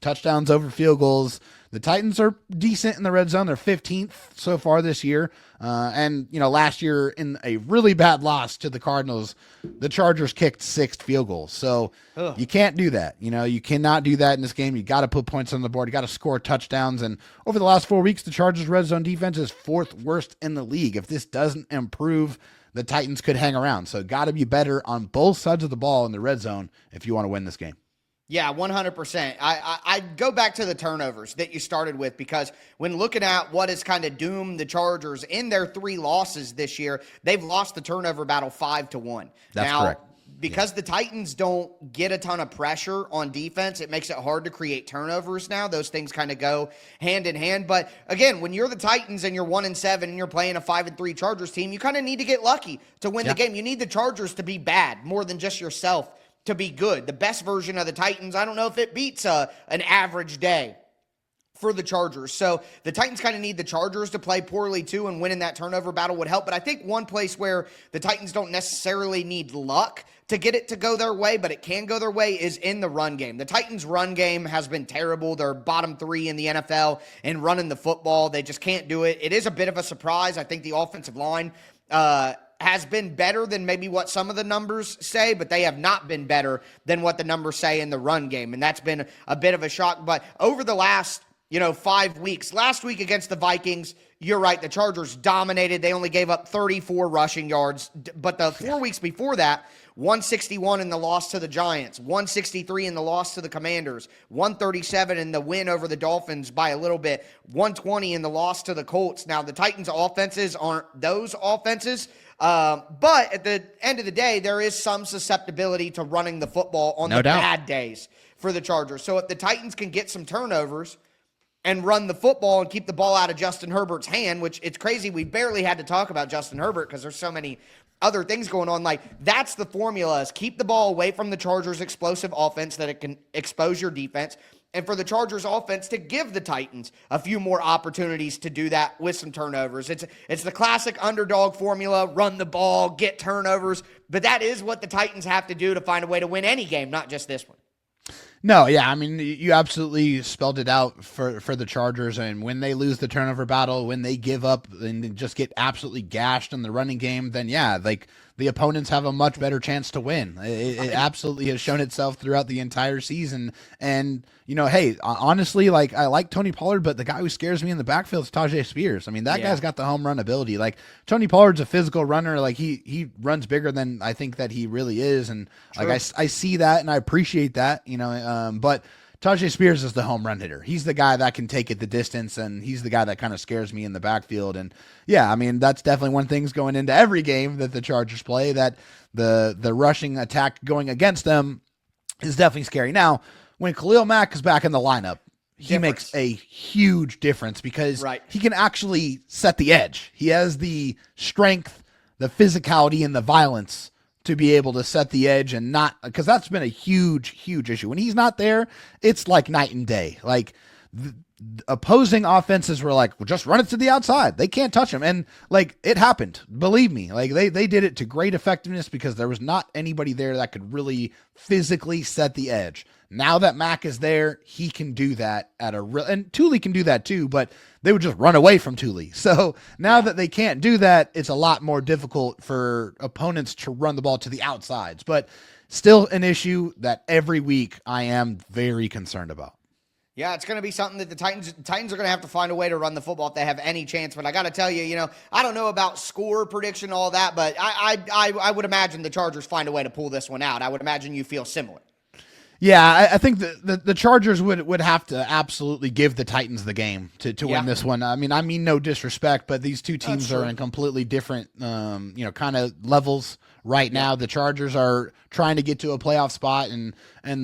over field goals. The Titans are decent in the red zone. They're 15th so far this year. And, last year in a really bad loss to the Cardinals, the Chargers kicked 6 field goals. So you can't do that. You cannot do that in this game. You got to put points on the board. You got to score touchdowns. And over the last 4 weeks, the Chargers red zone defense is 4th worst in the league. If this doesn't improve, the Titans could hang around. So got to be better on both sides of the ball in the red zone if you want to win this game. Yeah, 100%. I go back to the turnovers that you started with, because when looking at what has kind of doomed the Chargers in their 3 losses this year, they've lost the turnover battle 5-1. That's correct. Because the Titans don't get a ton of pressure on defense, it makes it hard to create turnovers now. Those things kind of go hand in hand. But again, when you're the Titans and you're 1-7 and you're playing a 5-3 Chargers team, you kind of need to get lucky to win the game. You need the Chargers to be bad more than just yourself to be good. The best version of the Titans, I don't know if it beats an average day for the Chargers. So the Titans kind of need the Chargers to play poorly too, and winning that turnover battle would help. But I think one place where the Titans don't necessarily need luck to get it to go their way, but it can go their way, is in the run game. The Titans' run game has been terrible. They're bottom 3 in the NFL in running the football. They just can't do it. It is a bit of a surprise. I think the offensive line has been better than maybe what some of the numbers say, but they have not been better than what the numbers say in the run game. And that's been a bit of a shock. But over the last, 5 weeks, last week against the Vikings, you're right, the Chargers dominated. They only gave up 34 rushing yards. But the 4 weeks before that, 161 in the loss to the Giants, 163 in the loss to the Commanders, 137 in the win over the Dolphins by a little bit, 120 in the loss to the Colts. Now, the Titans' offenses aren't those offenses, but at the end of the day, there is some susceptibility to running the football on the bad days for the Chargers. So if the Titans can get some turnovers and run the football and keep the ball out of Justin Herbert's hand, which it's crazy, we barely had to talk about Justin Herbert because there's so many other things going on. Like, that's the formula, is keep the ball away from the Chargers' explosive offense that it can expose your defense, and for the Chargers offense to give the Titans a few more opportunities to do that with some turnovers. It's the classic underdog formula: run the ball, get turnovers. But that is what the Titans have to do to find a way to win any game, not just this one. No, yeah, I mean, you absolutely spelled it out for the Chargers. And when they lose the turnover battle, when they give up and just get absolutely gashed in the running game, then yeah, like, the opponents have a much better chance to win. It absolutely has shown itself throughout the entire season. And, hey, honestly, like, I like Tony Pollard, but the guy who scares me in the backfield is Tajay Spears. I mean, that guy's got the home run ability. Like, Tony Pollard's a physical runner. Like, he runs bigger than I think that he really is. And like, I see that and I appreciate that, but Tajay Spears is the home run hitter. He's the guy that can take it the distance, and he's the guy that kind of scares me in the backfield. And yeah, I mean, that's definitely one thing going into every game that the Chargers play, that the rushing attack going against them is definitely scary. Now, when Khalil Mack is back in the lineup, he makes a huge difference, because he can actually set the edge. He has the strength, the physicality, and the violence to be able to set the edge, and not, because that's been a huge issue. When he's not there, it's like night and day. Like, the opposing offenses were like, well, just run it to the outside. They can't touch him. And like, it happened, believe me. Like, they did it to great effectiveness, because there was not anybody there that could really physically set the edge. Now that Mack is there, he can do that and Thule can do that too, but they would just run away from Thule. So now that they can't do that, it's a lot more difficult for opponents to run the ball to the outsides. But still an issue that every week I am very concerned about. Yeah, it's going to be something that the Titans are going to have to find a way to run the football if they have any chance. But I got to tell you, I don't know about score prediction, all that, but I would imagine the Chargers find a way to pull this one out. I would imagine you feel similar. Yeah, I think the Chargers would have to absolutely give the Titans the game to win this one. I mean no disrespect, but these two teams are in completely different, kind of levels right now. The Chargers are trying to get to a playoff spot, and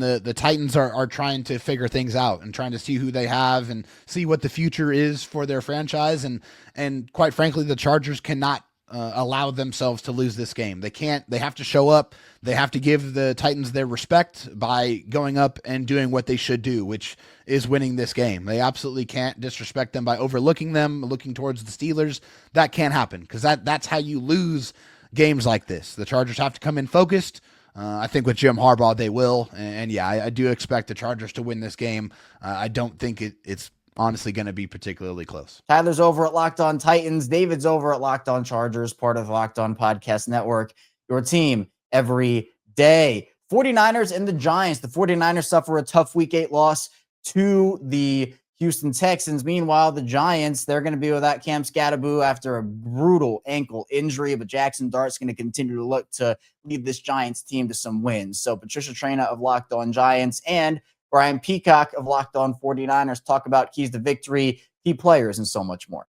the Titans are trying to figure things out and trying to see who they have and see what the future is for their franchise. And quite frankly, the Chargers cannot allow themselves to lose this game. They can't. They have to show up. They have to give the Titans their respect by going up and doing what they should do, which is winning this game. They absolutely can't disrespect them by overlooking them, looking towards the Steelers. That can't happen, because that's how you lose games like this. The Chargers have to come in focused. I think with Jim Harbaugh, they will. And yeah, I do expect the Chargers to win this game. I don't think it's honestly going to be particularly close. Tyler's over at Locked On Titans. David's over at Locked On Chargers, part of the Locked On Podcast Network. Your team every day. 49ers and the Giants. The 49ers suffer a tough Week 8 loss to the Houston Texans. Meanwhile, the Giants, they're going to be without Cam Scatterboo after a brutal ankle injury, but Jackson Dart's going to continue to look to lead this Giants team to some wins. So Patricia Traina of Locked On Giants and Brian Peacock of Locked On 49ers talk about keys to victory, key players, and so much more.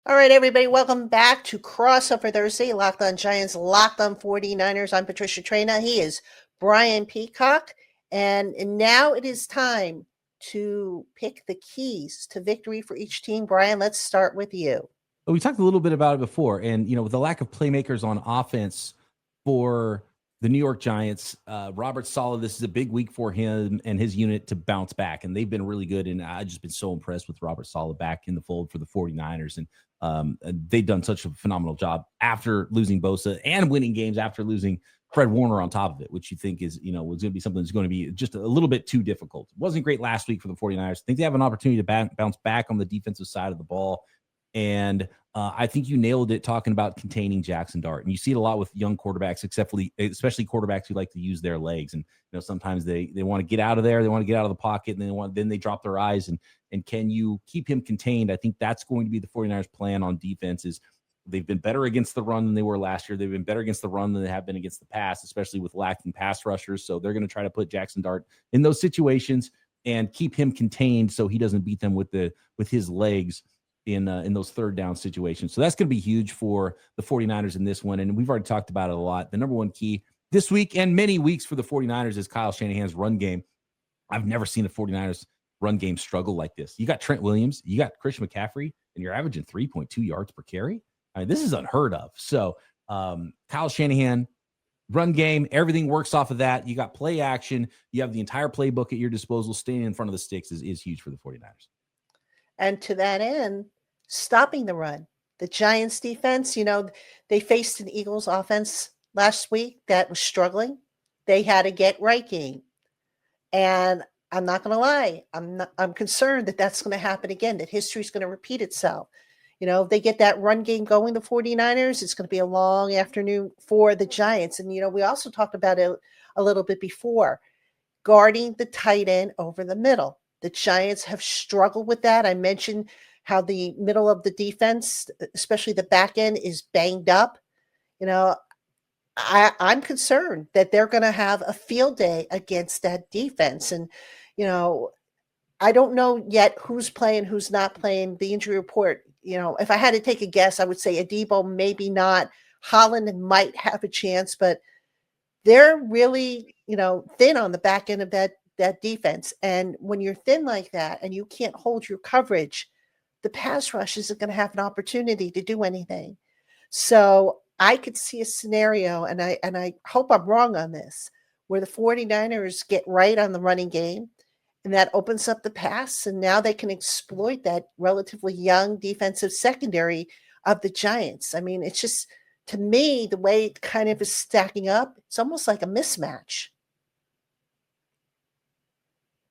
All right, everybody, welcome back to Crossover Thursday, Locked On Giants, Locked On 49ers. I'm Patricia Traina. He is Brian Peacock. And now it is time to pick the keys to victory for each team. Brian, let's start with you. We talked a little bit about it before, and with the lack of playmakers on offense for the New York Giants, Robert Saleh, this is a big week for him and his unit to bounce back, and they've been really good, and I've just been so impressed with Robert Saleh back in the fold for the 49ers, and they've done such a phenomenal job after losing Bosa and winning games after losing Fred Warner on top of it, which you think is, was going to be something that's going to be just a little bit too difficult. It wasn't great last week for the 49ers. I think they have an opportunity to bounce back on the defensive side of the ball. And I think you nailed it talking about containing Jackson Dart. And you see it a lot with young quarterbacks, especially quarterbacks who like to use their legs. And, sometimes they want to get out of there. They want to get out of the pocket, and then they drop their eyes. And can you keep him contained? I think that's going to be the 49ers plan on defense. Is they've been better against the run than they were last year. They've been better against the run than they have been against the pass, especially with lacking pass rushers. So they're going to try to put Jackson Dart in those situations and keep him contained so he doesn't beat them with his legs in those third down situations. So that's going to be huge for the 49ers in this one. And we've already talked about it a lot. The number one key this week and many weeks for the 49ers is Kyle Shanahan's run game. I've never seen the 49ers run game struggle like this. You got Trent Williams, you got Christian McCaffrey, and you're averaging 3.2 yards per carry. I mean, this is unheard of. So Kyle Shanahan, run game, everything works off of that. You got play action. You have the entire playbook at your disposal. Staying in front of the sticks is huge for the 49ers. And to that end, stopping the run. The Giants defense, they faced an Eagles offense last week that was struggling. They had a get right game. And I'm not going to lie. I'm concerned that that's going to happen again, that history is going to repeat itself. If they get that run game going, the 49ers, it's going to be a long afternoon for the Giants. And, we also talked about it a little bit before, guarding the tight end over the middle. The Giants have struggled with that. I mentioned how the middle of the defense, especially the back end, is banged up. I'm concerned that they're going to have a field day against that defense. And, I don't know yet who's playing, who's not playing. The injury report, if I had to take a guess, I would say Adebo, maybe not. Holland might have a chance, but they're really, thin on the back end of that defense. And when you're thin like that and you can't hold your coverage, the pass rush isn't going to have an opportunity to do anything. So I could see a scenario, and I hope I'm wrong on this, where the 49ers get right on the running game, and that opens up the pass, and now they can exploit that relatively young defensive secondary of the Giants. I mean, it's just, to me, the way it kind of is stacking up, it's almost like a mismatch.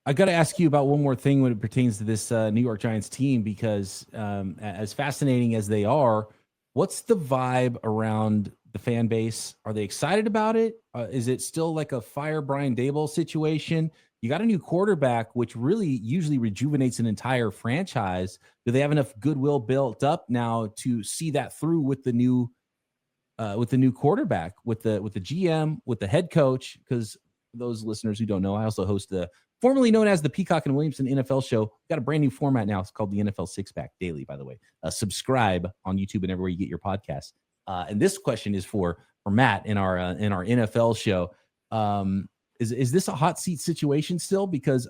I got to ask you about one more thing when it pertains to this New York Giants team, because as fascinating as they are, what's the vibe around the fan base? Are they excited about it? Is it still like a fire Brian Daboll situation? You got a new quarterback, which really usually rejuvenates an entire franchise. Do they have enough goodwill built up now to see that through with the new quarterback, with the GM, with the head coach? Because those listeners who don't know, I also host the formerly known as the Peacock and Williamson NFL show. We've got a brand new format now. It's called the NFL Six Pack Daily, by the way. Subscribe on YouTube and everywhere you get your podcasts. And this question is for Matt in our NFL show. Is this a hot seat situation still? Because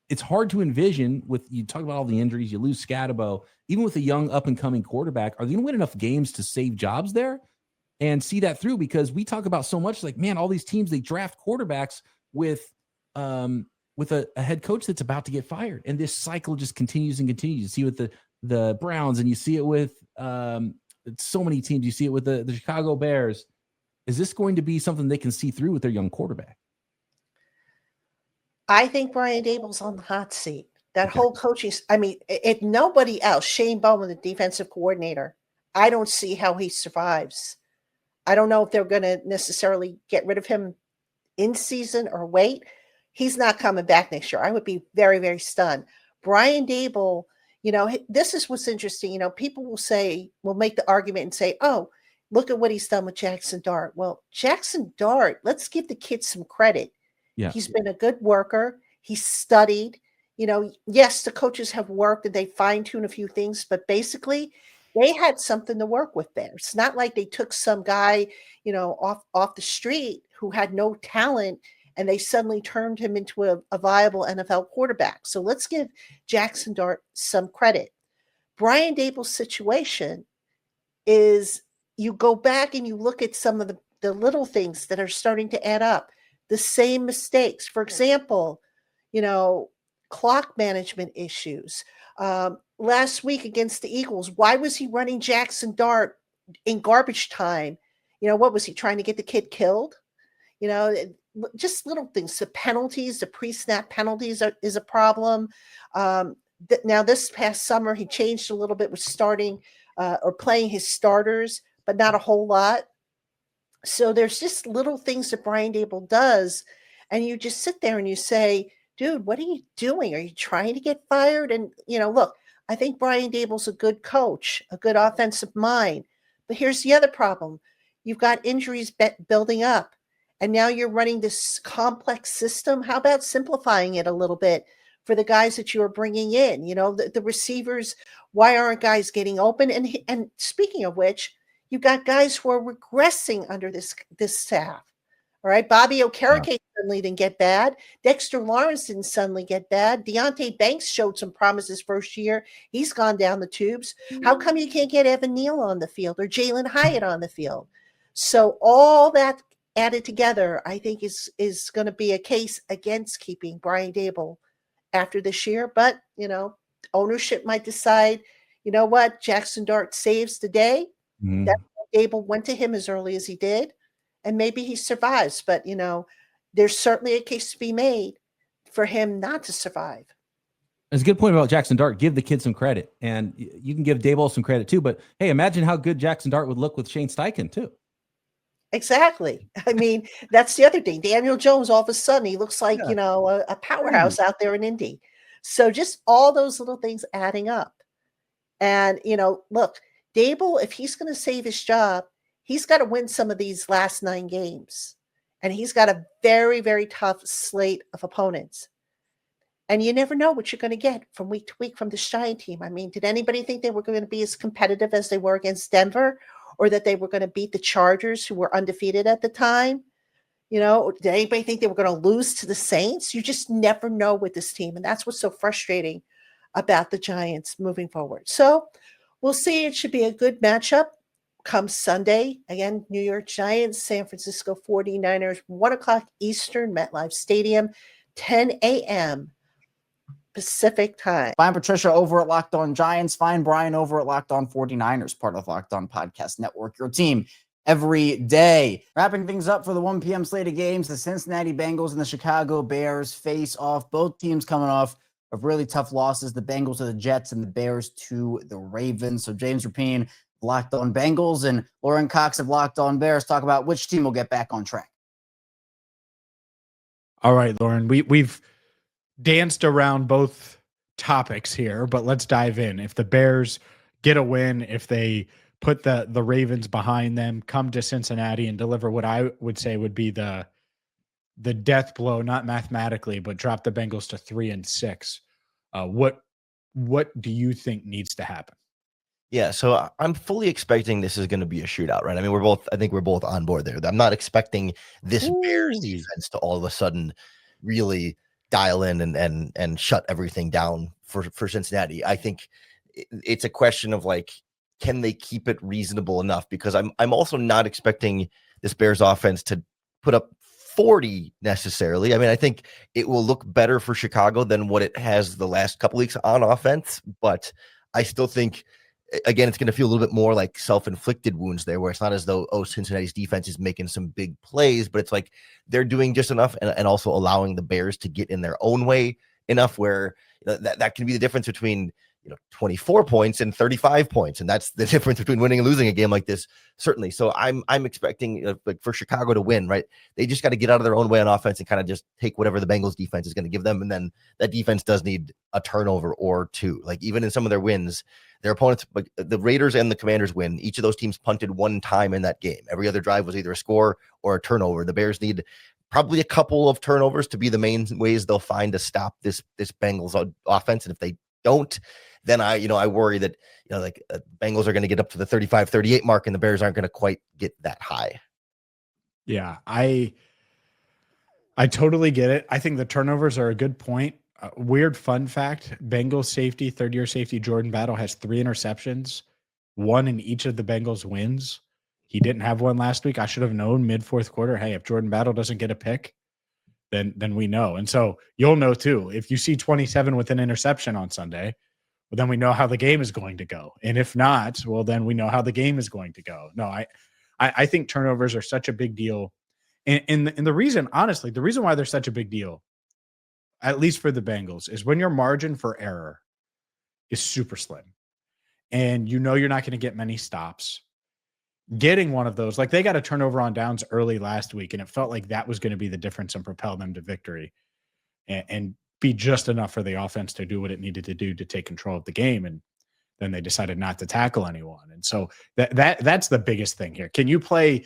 it's hard to envision, with, you talk about all the injuries, you lose Scatterbo, even with a young up and coming quarterback, are they going to win enough games to save jobs there and see that through? Because we talk about so much, like, man, all these teams, they draft quarterbacks with a head coach that's about to get fired, and this cycle just continues and continues. You see it with the Browns, and you see it with so many teams. You see it with the Chicago Bears. Is this going to be something they can see through with their young quarterback? I think Brian Dable's on the hot seat. That whole coaching, I mean, if nobody else, Shane Bowman, the defensive coordinator, I don't see how he survives. I don't know if they're going to necessarily get rid of him in season or wait. He's not coming back next year. I would be very, very stunned. Brian Dable, this is what's interesting. People will make the argument and say, oh, look at what he's done with Jackson Dart. Well, Jackson Dart, let's give the kid some credit. Yeah. He's been a good worker. He's studied. Yes, the coaches have worked and they fine-tuned a few things, but basically they had something to work with there. It's not like they took some guy, off the street who had no talent and they suddenly turned him into a viable NFL quarterback. So let's give Jackson Dart some credit. Brian Dable's situation is you go back and you look at some of the little things that are starting to add up. The same mistakes. For example, clock management issues. Last week against the Eagles, why was he running Jackson Dart in garbage time? What was he trying to get the kid killed? Just little things. The penalties, the pre-snap penalties is a problem. Now this past summer, he changed a little bit with starting or playing his starters, but not a whole lot. So there's just little things that Brian Dable does. And you just sit there and you say, dude, what are you doing? Are you trying to get fired? And, look, I think Brian Dable's a good coach, a good offensive mind. But here's the other problem. You've got injuries building up. And now you're running this complex system. How about simplifying it a little bit for the guys that you are bringing in? The receivers, why aren't guys getting open? And speaking of which, you've got guys who are regressing under this staff. All right. Bobby Okereke suddenly didn't get bad. Dexter Lawrence didn't suddenly get bad. Deontay Banks showed some promise his first year. He's gone down the tubes. How come you can't get Evan Neal on the field or Jalen Hyatt on the field? So all that added together, I think is going to be a case against keeping Brian Dable after this year. But, ownership might decide, what, Jackson Dart saves the day. That's why Dable went to him as early as he did. And maybe he survives. But, there's certainly a case to be made for him not to survive. There's a good point about Jackson Dart. Give the kid some credit. And you can give Dable some credit too. But, hey, imagine how good Jackson Dart would look with Shane Steichen too. Exactly. I mean, that's the other thing. Daniel Jones, all of a sudden, he looks like, a powerhouse out there in Indy. So just all those little things adding up. And, look, Dable, if he's going to save his job, he's got to win some of these last 9 games. And he's got a very, very tough slate of opponents. And you never know what you're going to get from week to week from this Giant team. I mean, did anybody think they were going to be as competitive as they were against Denver? Or that they were going to beat the Chargers, who were undefeated at the time? Did anybody think they were going to lose to the Saints? You just never know with this team. And that's what's so frustrating about the Giants moving forward. So we'll see. It should be a good matchup come Sunday. Again, New York Giants, San Francisco 49ers, 1 o'clock Eastern, MetLife Stadium, 10 a.m. Pacific time. Find Patricia over at Locked On Giants. Find Brian over at Locked On 49ers, part of the Locked On Podcast Network, your team every day. Wrapping things up for the 1 p.m. slate of games, the Cincinnati Bengals and the Chicago Bears face off. Both teams coming off of really tough losses. The Bengals to the Jets and the Bears to the Ravens. So James Rapine, Locked On Bengals, and Lauren Cox of Locked On Bears talk about which team will get back on track. All right, Lauren, we've danced around both topics here, but let's dive in. If the Bears get a win, if they put the Ravens behind them, come to Cincinnati and deliver what I would say would be the death blow, not mathematically, but drop the Bengals to 3-6. What do you think needs to happen? Yeah, so I'm fully expecting this is going to be a shootout, right? I mean, I think we're both on board there. I'm not expecting this Bears defense to all of a sudden really dial in and shut everything down for Cincinnati. I think it's a question of can they keep it reasonable enough? Because I'm also not expecting this Bears offense to put up 40 necessarily. I mean, I think it will look better for Chicago than what it has the last couple weeks on offense, but I still think again, it's going to feel a little bit more like self-inflicted wounds there, where it's not as though, oh, Cincinnati's defense is making some big plays, but it's like they're doing just enough and also allowing the Bears to get in their own way enough where that can be the difference between 24 points and 35 points. And that's the difference between winning and losing a game like this, certainly. So I'm expecting like for Chicago to win, right? They just got to get out of their own way on offense and kind of just take whatever the Bengals defense is going to give them. And then that defense does need a turnover or two. Like even in some of their wins, their opponents, like the Raiders and the Commanders win, each of those teams punted one time in that game. Every other drive was either a score or a turnover. The Bears need probably a couple of turnovers to be the main ways they'll find to stop this Bengals offense. And if they don't, then I worry that Bengals are going to get up to the 35-38 mark and the Bears aren't going to quite get that high. Yeah, I totally get it. I think the turnovers are a good point. Weird fun fact, Bengals safety, third-year safety Jordan Battle has 3 interceptions, 1 in each of the Bengals wins. He didn't have one last week. I should have known mid-fourth quarter, hey, if Jordan Battle doesn't get a pick, then we know. And so you'll know too. If you see 27 with an interception on Sunday, well, then we know how the game is going to go. And if not, well, then we know how the game is going to go. No, I think turnovers are such a big deal. And the reason, honestly, the reason why they're such a big deal, at least for the Bengals, is when your margin for error is super slim and you're not going to get many stops. Getting one of those, like they got a turnover on downs early last week, and it felt like that was going to be the difference and propel them to victory and be just enough for the offense to do what it needed to do to take control of the game. And then they decided not to tackle anyone. And so that's the biggest thing here. Can you play,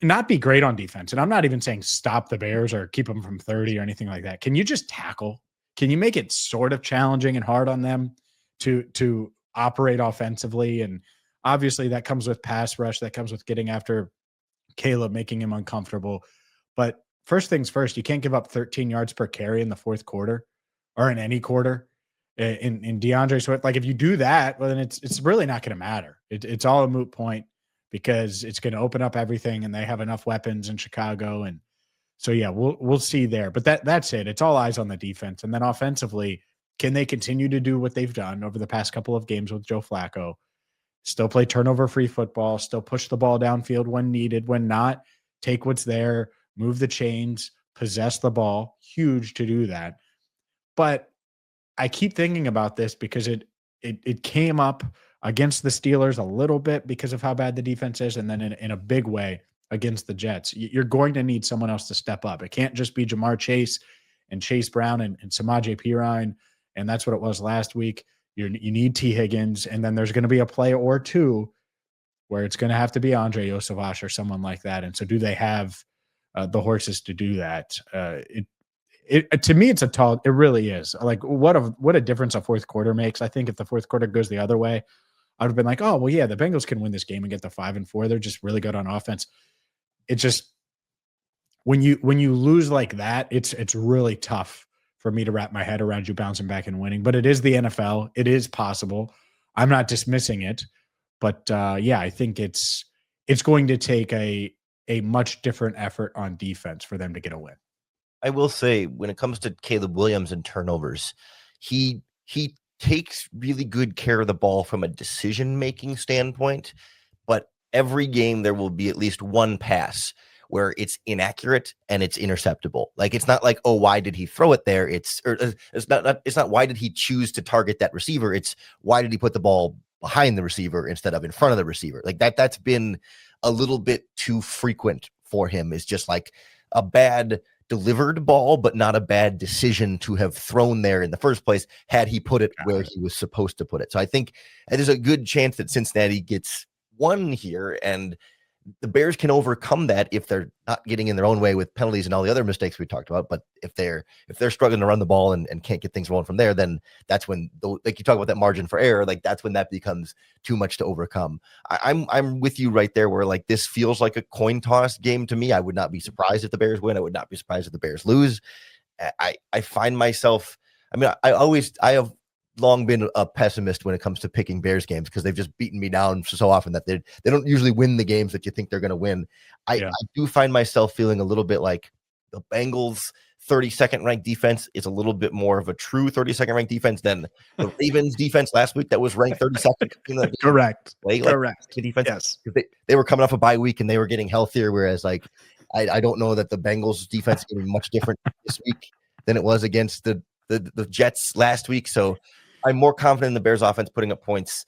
not be great on defense? And I'm not even saying stop the Bears or keep them from 30 or anything like that. Can you just tackle? Can you make it sort of challenging and hard on them to operate offensively? And obviously that comes with pass rush. That comes with getting after Caleb, making him uncomfortable. But first things first, you can't give up 13 yards per carry in the fourth quarter or in any quarter in DeAndre Swift. Like if you do that, well, then it's really not going to matter. It's all a moot point because it's going to open up everything and they have enough weapons in Chicago. And so, yeah, we'll see there, but that's it. It's all eyes on the defense. And then offensively, can they continue to do what they've done over the past couple of games with Joe Flacco? Still play turnover-free football, still push the ball downfield when needed, when not, take what's there, move the chains, possess the ball. Huge to do that. But I keep thinking about this because it came up against the Steelers a little bit because of how bad the defense is, and then in a big way against the Jets. You're going to need someone else to step up. It can't just be Jamar Chase and Chase Brown and Samaje Perine, and that's what it was last week. You need T. Higgins, and then there's going to be a play or two where it's going to have to be Andre Yosavash or someone like that. And so do they have the horses to do that? To me, it really is. Like what a difference a fourth quarter makes. I think if the fourth quarter goes the other way, I would have been like, oh, well, yeah, the Bengals can win this game and get the 5-4. They're just really good on offense. It's just when you lose like that, it's really tough for me to wrap my head around you bouncing back and winning. But it is the NFL. It is possible. I'm not dismissing it. But yeah, I think it's going to take a much different effort on defense for them to get a win. I will say, when it comes to Caleb Williams and turnovers, he takes really good care of the ball from a decision-making standpoint, but every game there will be at least one pass where it's inaccurate and it's interceptable. Like it's not like, oh, why did he throw it there? It's not why did he choose to target that receiver? It's why did he put the ball behind the receiver instead of in front of the receiver? Like that's been a little bit too frequent for him. It's just like a bad delivered ball, but not a bad decision to have thrown there in the first place had he put it where he was supposed to put it. So I think there's a good chance that Cincinnati gets one here, and the Bears can overcome that if they're not getting in their own way with penalties and all the other mistakes we talked about. But if they're struggling to run the ball and can't get things rolling from there, then that's when, like you talk about that margin for error, like that's when that becomes too much to overcome. I'm with you right there, where like this feels like a coin toss game to me. I would not be surprised if the Bears win. I would not be surprised if the Bears lose. I find myself, I mean, I have long been a pessimist when it comes to picking Bears games because they've just beaten me down so often that they don't usually win the games that you think they're going to win. I do find myself feeling a little bit like the Bengals 32nd ranked defense is a little bit more of a true 32nd ranked defense than the Ravens defense last week that was ranked 32nd. Correct. Like Correct. the defense. Yes. They were coming off a bye week and they were getting healthier. Whereas like, I don't know that the Bengals defense is going to be much different this week than it was against the Jets last week. So I'm more confident in the Bears offense putting up points.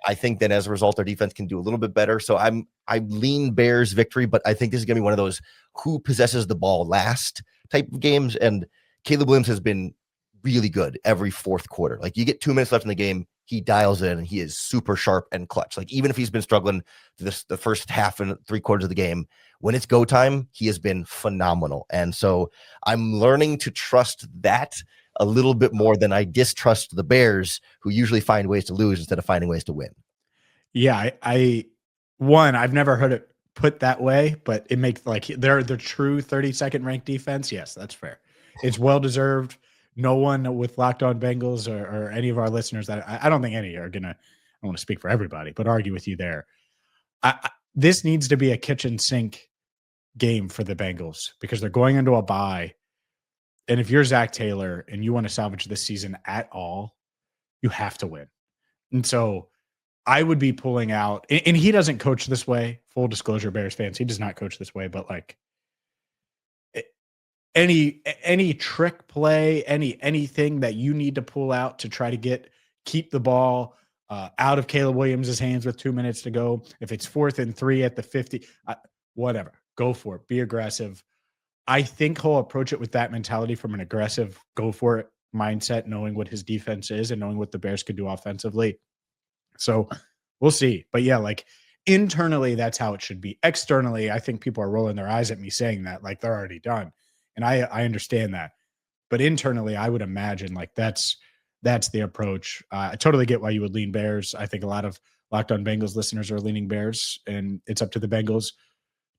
I think that as a result, our defense can do a little bit better. So I lean Bears victory, but I think this is going to be one of those who possesses the ball last type of games. And Caleb Williams has been really good every fourth quarter. Like you get 2 minutes left in the game, he dials in and he is super sharp and clutch. Like even if he's been struggling the first half and 3/4 of the game, when it's go time, he has been phenomenal. And so I'm learning to trust that a little bit more than I distrust the Bears, who usually find ways to lose instead of finding ways to win. Yeah, I've never heard it put that way, but it makes like they're the true 32nd ranked defense. Yes, that's fair. It's well deserved. No one with Locked On Bengals or any of our listeners that I don't think any are gonna. I want to speak for everybody, but argue with you there. This needs to be a kitchen sink game for the Bengals because they're going into a bye. And if you're Zach Taylor and you want to salvage this season at all, you have to win. And so I would be pulling out, and he doesn't coach this way. Full disclosure, Bears fans, he does not coach this way, but like any trick play, anything that you need to pull out to try to keep the ball out of Caleb Williams' hands with 2 minutes to go. If it's 4th and 3 at the 50, whatever, go for it. Be aggressive. I think he'll approach it with that mentality from an aggressive, go for it mindset, knowing what his defense is and knowing what the Bears could do offensively. So we'll see. But yeah, like internally, that's how it should be. Externally, I think people are rolling their eyes at me saying that like they're already done. And I understand that. But internally, I would imagine like that's the approach. I totally get why you would lean Bears. I think a lot of Locked On Bengals listeners are leaning Bears, and it's up to the Bengals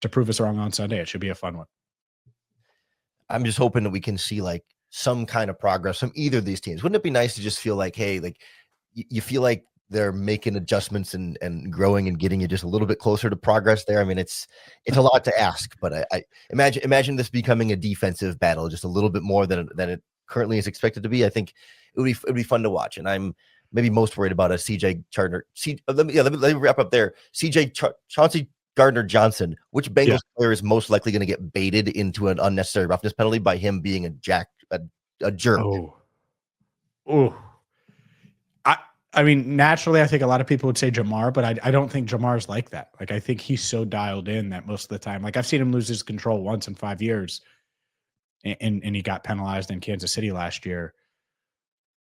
to prove us wrong on Sunday. It should be a fun one. I'm just hoping that we can see like some kind of progress from either of these teams. Wouldn't it be nice to just feel like, hey, like you feel like they're making adjustments and growing and getting you just a little bit closer to progress there? I mean, it's a lot to ask, but I imagine this becoming a defensive battle just a little bit more than it currently is expected to be. I think it would be fun to watch. And I'm maybe most worried about a CJ Gardner. Let me wrap up there. Chauncey Gardner-Johnson, which Bengals player is most likely going to get baited into an unnecessary roughness penalty by him being a jerk? I mean, naturally, I think a lot of people would say Jamar, but I don't think Jamar's like that. Like, I think he's so dialed in that most of the time, like I've seen him lose his control once in 5 years, and he got penalized in Kansas City last year.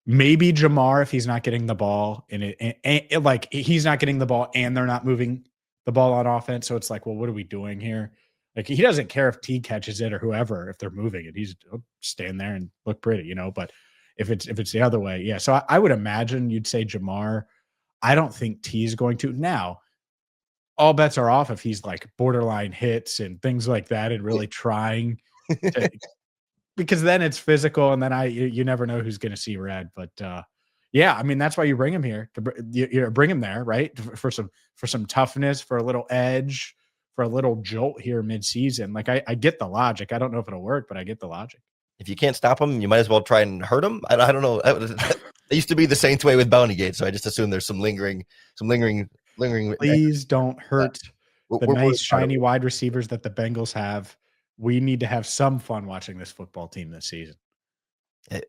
Maybe Jamar, if he's not getting the ball and like he's not getting the ball and they're not moving the ball on offense. So it's like, well, what are we doing here? Like, he doesn't care if T catches it or whoever, if they're moving it, he's stand there and look pretty, but if it's the other way. Yeah. So I would imagine you'd say Jamar. I don't think T is going to. Now, all bets are off if he's like borderline hits and things like that and really trying to, because then it's physical and then you never know who's going to see red. But yeah, I mean, that's why you bring him here you bring him there, right? For some toughness, for a little edge, for a little jolt here mid-season. Like I get the logic. I don't know if it'll work, but I get the logic. If you can't stop him, you might as well try and hurt him. I don't know. It used to be the Saints way with Bountygate, so I just assume there's some lingering. Please don't hurt the nice shiny wide receivers that the Bengals have. We need to have some fun watching this football team this season. I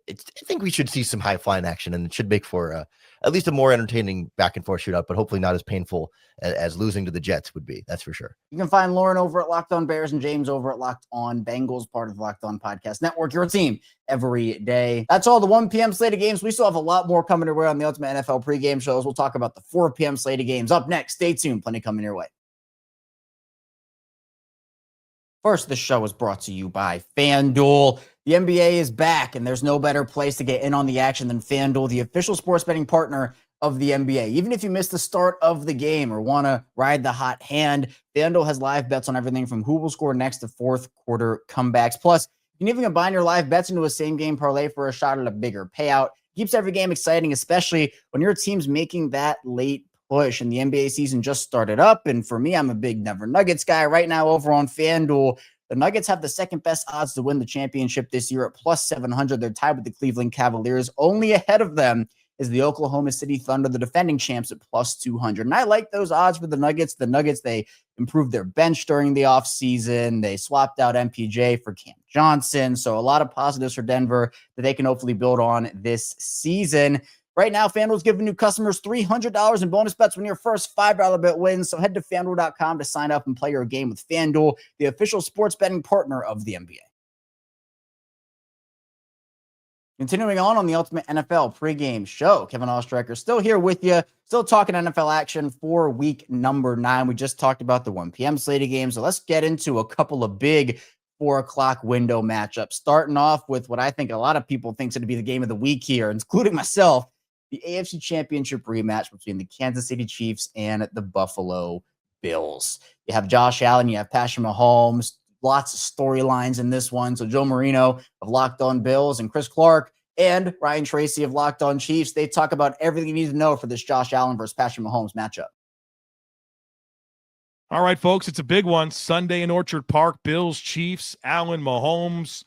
think we should see some high flying action, and it should make for at least a more entertaining back and forth shootout, but hopefully not as painful as losing to the Jets would be. That's for sure. You can find Lauren over at Locked On Bears and James over at Locked On Bengals, part of the Locked On Podcast Network, your team every day. That's all the 1 p.m. slate of games. We still have a lot more coming your way on the Ultimate NFL pregame shows. We'll talk about the 4 p.m. slate of games up next. Stay tuned. Plenty coming your way. First, this show is brought to you by FanDuel. The NBA is back, and there's no better place to get in on the action than FanDuel, the official sports betting partner of the NBA. Even if you missed the start of the game or want to ride the hot hand, FanDuel has live bets on everything from who will score next to fourth quarter comebacks. Plus, you can even combine your live bets into a same-game parlay for a shot at a bigger payout. Keeps every game exciting, especially when your team's making that late push. And the NBA season just started up. And for me, I'm a big Denver Nuggets guy right now over on FanDuel. The Nuggets have the second best odds to win the championship this year at plus 700. They're tied with the Cleveland Cavaliers. Only ahead of them is the Oklahoma City Thunder, the defending champs, at plus 200. And I like those odds for the Nuggets. The Nuggets, they improved their bench during the offseason. They swapped out MPJ for Cam Johnson. So a lot of positives for Denver that they can hopefully build on this season. Right now, FanDuel's giving new customers $300 in bonus bets when your first $5 bet wins. So head to FanDuel.com to sign up and play your game with FanDuel, the official sports betting partner of the NBA. Continuing on the Ultimate NFL pregame show, Kevin Ostreicher still here with you, still talking NFL action for week number 9. We just talked about the 1 p.m. slate of games, so let's get into a couple of big 4 o'clock window matchups, starting off with what I think a lot of people think is going to be the game of the week here, including myself, the AFC Championship rematch between the Kansas City Chiefs and the Buffalo Bills. You have Josh Allen, you have Patrick Mahomes, lots of storylines in this one. So Joe Marino of Locked On Bills and Chris Clark and Ryan Tracy of Locked On Chiefs, they talk about everything you need to know for this Josh Allen versus Patrick Mahomes matchup. All right, folks, it's a big one. Sunday in Orchard Park, Bills, Chiefs, Allen, Mahomes,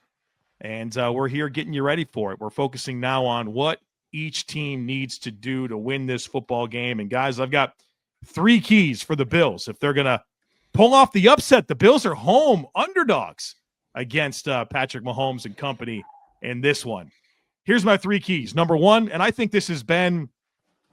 and we're here getting you ready for it. We're focusing now on what each team needs to do to win this football game. And, guys, I've got 3 keys for the Bills. If they're going to pull off the upset, the Bills are home underdogs against Patrick Mahomes and company in this one. Here's my 3 keys. Number 1, and I think this has been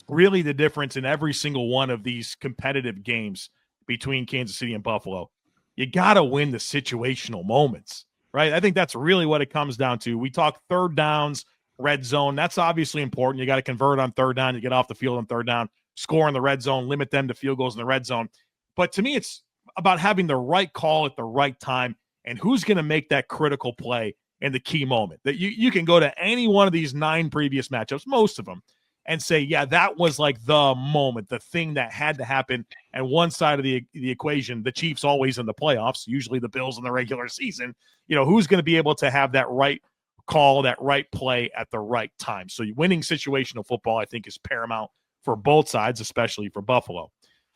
really the difference in every single one of these competitive games between Kansas City and Buffalo. You got to win the situational moments, right? I think that's really what it comes down to. We talk third downs, red zone. That's obviously important. You got to convert on third down. You get off the field on third down, score in the red zone, limit them to field goals in the red zone. But to me, it's about having the right call at the right time and who's going to make that critical play in the key moment. That you can go to any one of these 9 previous matchups, most of them, and say, yeah, that was like the moment, the thing that had to happen. And one side of the equation, the Chiefs always in the playoffs, usually the Bills in the regular season, who's going to be able to have that right call, that right play at the right time. So winning situational football, I think, is paramount for both sides, especially for Buffalo.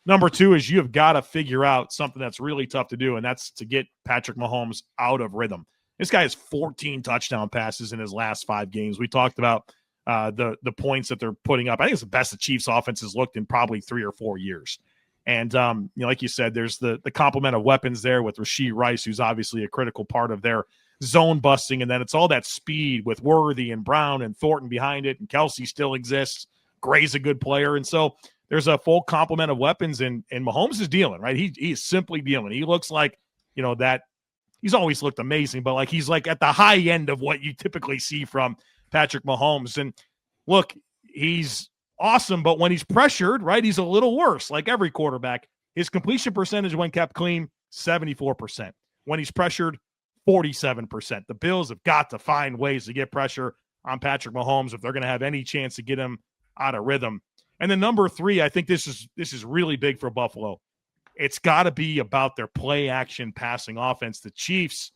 Number 2 is you have got to figure out something that's really tough to do, and that's to get Patrick Mahomes out of rhythm. This guy has 14 touchdown passes in his last 5 games. We talked about the points that they're putting up. I think it's the best the Chiefs offense has looked in probably 3 or 4 years. And like you said, there's the complement of weapons there with Rashee Rice, who's obviously a critical part of their zone busting. And then it's all that speed with Worthy and Brown and Thornton behind it. And Kelsey still exists. Gray's a good player. And so there's a full complement of weapons. And Mahomes is dealing, right? He is simply dealing. He looks like, that he's always looked amazing, but like he's like at the high end of what you typically see from Patrick Mahomes. And look, he's awesome, but when he's pressured, right, he's a little worse. Like every quarterback, his completion percentage when kept clean, 74%. When he's pressured, 47%. The Bills have got to find ways to get pressure on Patrick Mahomes if they're going to have any chance to get him out of rhythm. And then number 3, I think this is really big for Buffalo. It's got to be about their play action passing offense. The Chiefs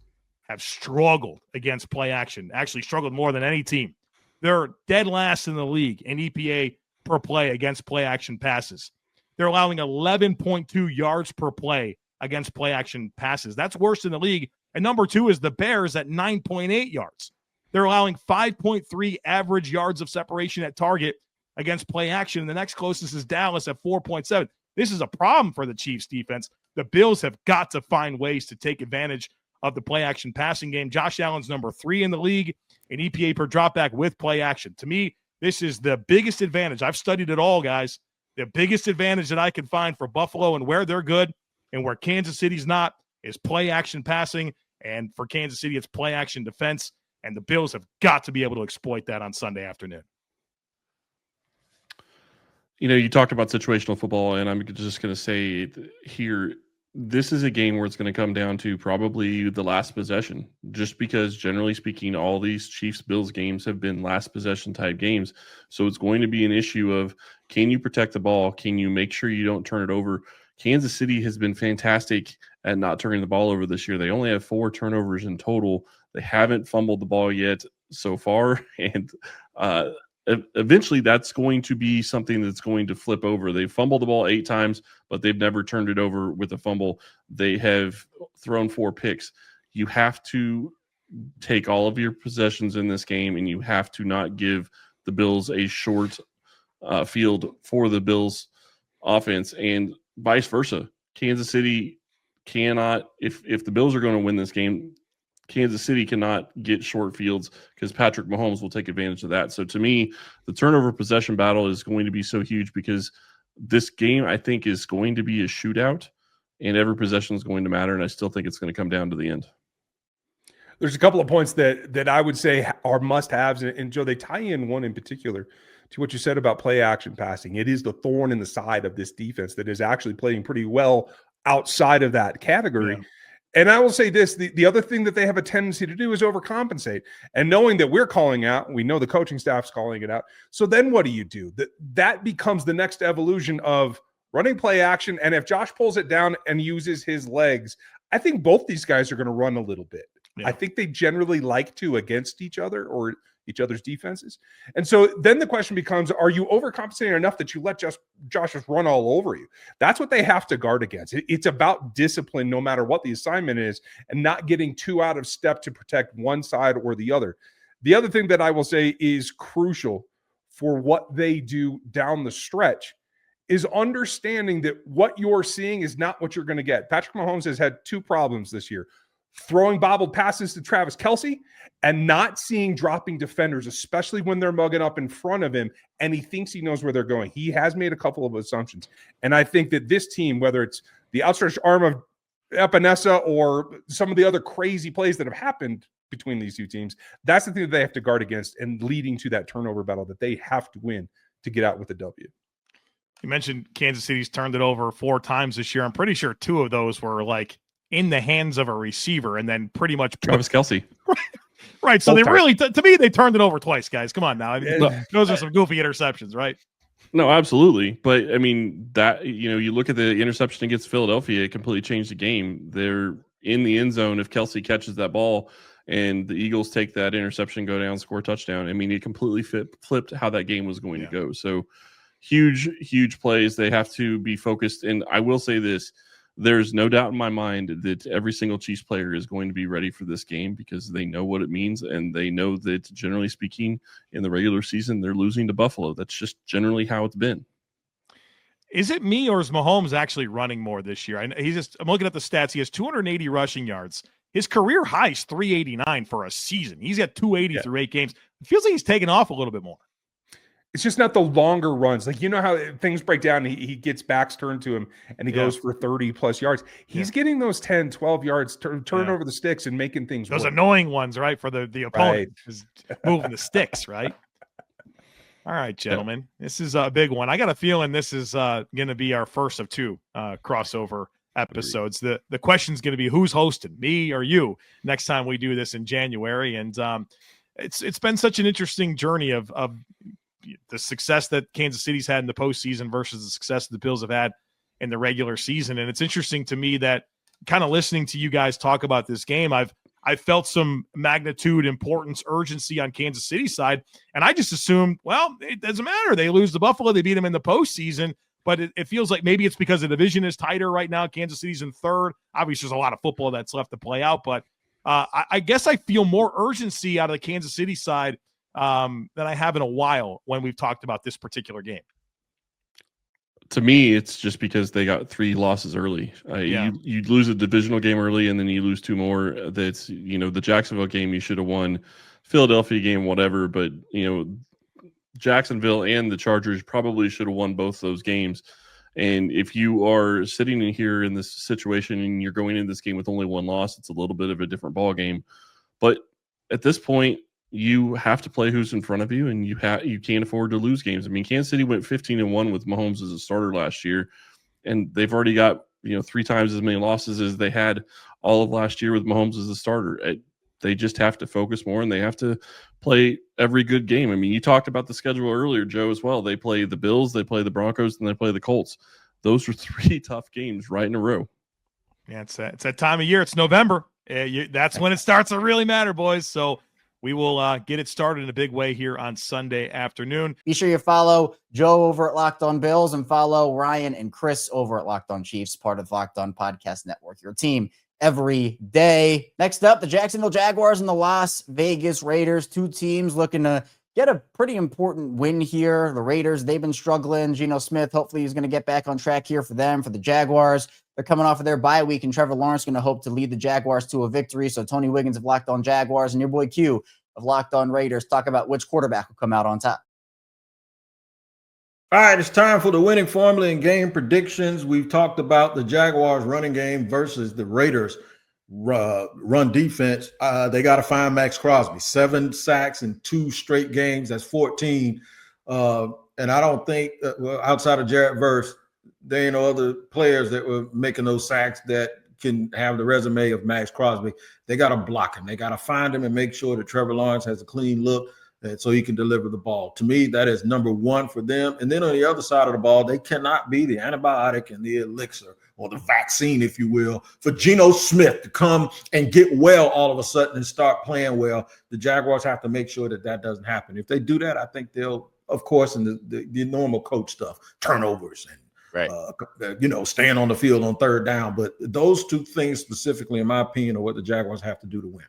have struggled against play action, actually struggled more than any team. They're dead last in the league in EPA per play against play action passes. They're allowing 11.2 yards per play against play action passes. That's worse in the league. And number 2 is the Bears at 9.8 yards. They're allowing 5.3 average yards of separation at target against play action. And the next closest is Dallas at 4.7. This is a problem for the Chiefs defense. The Bills have got to find ways to take advantage of the play action passing game. Josh Allen's number 3 in the league in EPA per dropback with play action. To me, this is the biggest advantage. I've studied it all, guys. The biggest advantage that I can find for Buffalo and where they're good and where Kansas City's not is play action passing. And for Kansas City, it's play action defense. And the Bills have got to be able to exploit that on Sunday afternoon. You talked about situational football, and I'm just going to say here, this is a game where it's going to come down to probably the last possession, just because generally speaking, all these Chiefs-Bills games have been last possession type games. So it's going to be an issue of, can you protect the ball? Can you make sure you don't turn it over? Kansas City has been fantastic at not turning the ball over this year. They only have 4 turnovers in total. They haven't fumbled the ball yet so far, and eventually that's going to be something that's going to flip over. They've fumbled the ball 8 times, but they've never turned it over with a fumble. They have thrown 4 picks. you have to take all of your possessions in this game, and you have to not give the Bills a short field for the Bills offense, and vice versa. Kansas City cannot, if the Bills are going to win this game, Kansas City cannot get short fields because Patrick Mahomes will take advantage of that. So to me, the turnover possession battle is going to be so huge because this game, I think, is going to be a shootout, and every possession is going to matter, and I still think it's going to come down to the end. There's a couple of points that I would say are must-haves, and Joe, they tie in one in particular to what you said about play action passing. It is the thorn in the side of this defense that is actually playing pretty well outside of that category. Yeah. And I will say this, the other thing that they have a tendency to do is overcompensate. And knowing that we're calling out, we know the coaching staff's calling it out. So then what do? That becomes the next evolution of running play action. And if Josh pulls it down and uses his legs, I think both these guys are going to run a little bit. Yeah. I think they generally like to against each other or each other's defenses. And so then the question becomes, are you overcompensating enough that you let Josh just run all over you? That's what they have to guard against. It's about discipline, no matter what the assignment is, and not getting too out of step to protect one side or the other. The other thing that I will say is crucial for what they do down the stretch is understanding that what you're seeing is not what you're going to get. Patrick Mahomes has had two problems this year: throwing bobbled passes to Travis Kelce and not seeing dropping defenders, especially when they're mugging up in front of him and he thinks he knows where they're going. He has made a couple of assumptions. And I think that this team, whether it's the outstretched arm of Epinesa or some of the other crazy plays that have happened between these two teams, that's the thing that they have to guard against, and leading to that turnover battle that they have to win to get out with a W. You mentioned Kansas City's turned it over 4 times this year. I'm pretty sure 2 of those were like in the hands of a receiver, and then pretty much Travis Kelce. Right. So they really, to me, they turned it over twice, guys. Come on now. I mean, those are some goofy interceptions, right? No, absolutely. But I mean, that, you look at the interception against Philadelphia, it completely changed the game. They're in the end zone if Kelce catches that ball and the Eagles take that interception, go down, score a touchdown. I mean, it completely flipped how that game was going to go. So huge plays. They have to be focused. And I will say this, there's no doubt in my mind that every single Chiefs player is going to be ready for this game because they know what it means, and they know that, generally speaking, in the regular season, they're losing to Buffalo. That's just generally how it's been. Is it me, or is Mahomes actually running more this year? I'm looking at the stats. He has 280 rushing yards. His career high is 389 for a season. He's got 280 through 8 games. It feels like he's taken off a little bit more. It's just not the longer runs. Like, how things break down, he gets backs turned to him and he goes for 30-plus yards. He's getting those 10, 12 yards, turn over the sticks and making things those work. Annoying ones, right, for the opponent. Is moving the sticks, right? All right, gentlemen. This is a big one. I got a feeling this is going to be our first of 2 crossover episodes. The question's going to be, who's hosting, me or you, next time we do this in January. And it's been such an interesting journey of the success that Kansas City's had in the postseason versus the success the Bills have had in the regular season. And it's interesting to me that kind of listening to you guys talk about this game, I've felt some magnitude, importance, urgency on Kansas City's side. And I just assumed, well, it doesn't matter. They lose to Buffalo. They beat them in the postseason. But it feels like maybe it's because the division is tighter right now. Kansas City's in 3rd. Obviously, there's a lot of football that's left to play out. But I guess I feel more urgency out of the Kansas City side than I have in a while when we've talked about this particular game. To me, it's just because they got 3 losses early. You lose a divisional game early, and then you lose 2 more. That's, the Jacksonville game you should have won, Philadelphia game, whatever. But, Jacksonville and the Chargers probably should have won both those games. And if you are sitting in here in this situation and you're going into this game with only 1 loss, it's a little bit of a different ball game. But at this point, you have to play who's in front of you, and you can't afford to lose games. I mean, Kansas City went 15-1 with Mahomes as a starter last year, and they've already got 3 times as many losses as they had all of last year with Mahomes as a starter. They just have to focus more, and they have to play every good game. I mean, you talked about the schedule earlier, Joe, as well. They play the Bills, they play the Broncos, and they play the Colts. Those are 3 tough games right in a row. Yeah, it's that time of year. It's November. That's when it starts to really matter, boys. So we will get it started in a big way here on Sunday afternoon. Be sure you follow Joe over at Locked On Bills and follow Ryan and Chris over at Locked On Chiefs, part of the Locked On Podcast Network, your team every day. Next up, the Jacksonville Jaguars and the Las Vegas Raiders, two teams looking to get a pretty important win here. The Raiders, they've been struggling. Geno Smith, hopefully he's going to get back on track here for them. For the Jaguars, they're coming off of their bye week, and Trevor Lawrence going to hope to lead the Jaguars to a victory. So Tony Wiggins of Locked On Jaguars and your boy Q of Locked On Raiders talk about which quarterback will come out on top. All right, it's time for the winning formula and game predictions. We've talked about the Jaguars running game versus the Raiders run defense. They got to find Max Crosby. 7 sacks in 2 straight games. That's 14. And I don't think, outside of Jarrett Verse, there ain't no other players that were making those sacks that can have the resume of Max Crosby. They got to block him. They got to find him and make sure that Trevor Lawrence has a clean look, so he can deliver the ball. To me, that is number one for them. And then on the other side of the ball, they cannot be the antibiotic and the elixir or the vaccine, if you will, for Geno Smith to come and get well all of a sudden and start playing well. The Jaguars have to make sure that that doesn't happen. If they do that, I think they'll, of course, in the normal coach stuff, turnovers and staying on the field on third down. But those two things specifically, in my opinion, are what the Jaguars have to do to win.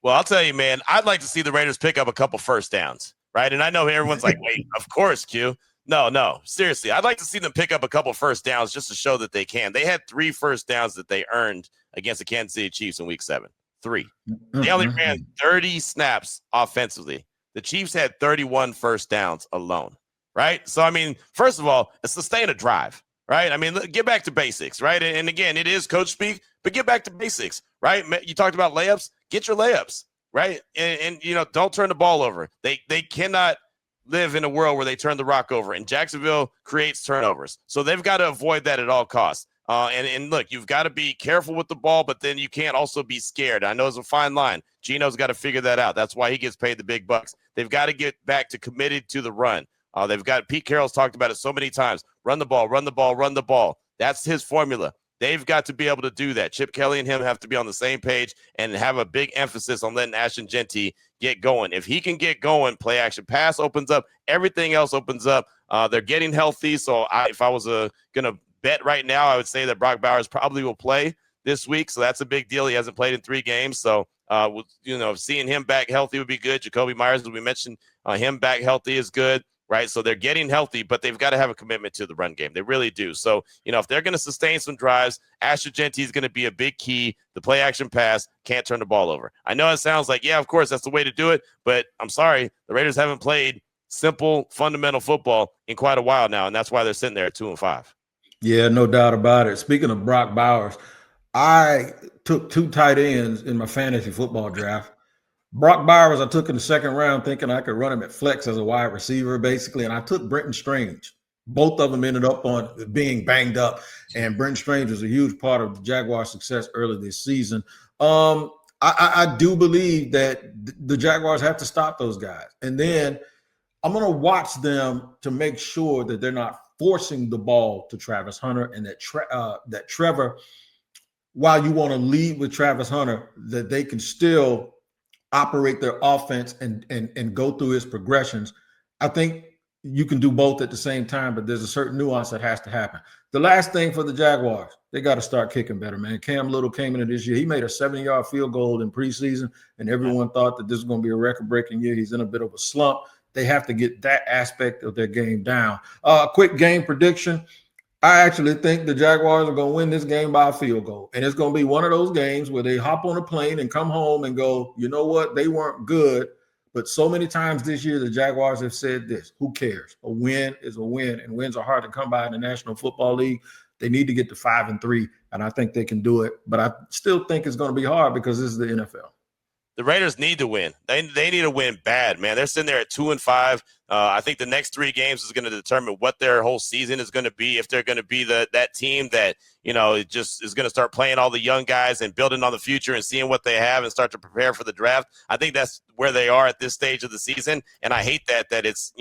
Well, I'll tell you, man, I'd like to see the Raiders pick up a couple first downs, right? And I know everyone's like, wait, of course, Q. No, seriously. I'd like to see them pick up a couple first downs just to show that they can. They had 3 first downs that they earned against the Kansas City Chiefs in week 7. 3. They only ran 30 snaps offensively. The Chiefs had 31 first downs alone, right? So, I mean, first of all, it's sustain a drive, right? I mean, get back to basics, right? And again, it is coach speak, but get back to basics, right? You talked about layups. Get your layups, right? And don't turn the ball over. They cannot live in a world where they turn the rock over, and Jacksonville creates turnovers. So they've got to avoid that at all costs. And look, you've got to be careful with the ball, but then you can't also be scared. I know it's a fine line. Geno's got to figure that out. That's why he gets paid the big bucks. They've got to get back to committed to the run. They've got Pete Carroll's talked about it so many times. Run the ball, run the ball, run the ball. That's his formula. They've got to be able to do that. Chip Kelly and him have to be on the same page and have a big emphasis on letting Ashton Genty get going. If he can get going, play action pass opens up. Everything else opens up. They're getting healthy. So if I was going to bet right now, I would say that Brock Bowers probably will play this week. So that's a big deal. He hasn't played in 3 games. So, seeing him back healthy would be good. Jacoby Myers, as we mentioned, him back healthy is good. Right. So they're getting healthy, but they've got to have a commitment to the run game. They really do. So, if they're going to sustain some drives, Ashton Genty is going to be a big key. The play action pass, can't turn the ball over. I know it sounds like, yeah, of course, that's the way to do it. But I'm sorry, the Raiders haven't played simple, fundamental football in quite a while now. And that's why they're sitting there at 2-5. Yeah, no doubt about it. Speaking of Brock Bowers, I took 2 tight ends in my fantasy football draft. Brock Bowers, I took in the 2nd round thinking I could run him at flex as a wide receiver, basically. And I took Brenton Strange. Both of them ended up on being banged up. And Brenton Strange was a huge part of the Jaguars' success early this season. I do believe that the Jaguars have to stop those guys. And then I'm going to watch them to make sure that they're not forcing the ball to Travis Hunter, and that Trevor, while you want to lead with Travis Hunter, that they can still operate their offense and go through his progressions. I think you can do both at the same time, but there's a certain nuance that has to happen. The last thing for the Jaguars, they got to start kicking better, man. Cam Little came into this year. He made a 70-yard field goal in preseason, and everyone thought that this was going to be a record-breaking year. He's in a bit of a slump. They have to get that aspect of their game down. Quick game prediction. I actually think the Jaguars are going to win this game by a field goal. And it's going to be one of those games where they hop on a plane and come home and go, you know what? They weren't good. But so many times this year, the Jaguars have said this: who cares? A win is a win, and wins are hard to come by in the National Football League. They need to get to 5-3, and I think they can do it. But I still think it's going to be hard because this is the NFL. The Raiders need to win. They need to win bad, man. They're sitting there at 2-5. I think the next 3 games is going to determine what their whole season is going to be. If they're going to be that team that, it just is going to start playing all the young guys and building on the future and seeing what they have and start to prepare for the draft. I think that's where they are at this stage of the season. And I hate that it's,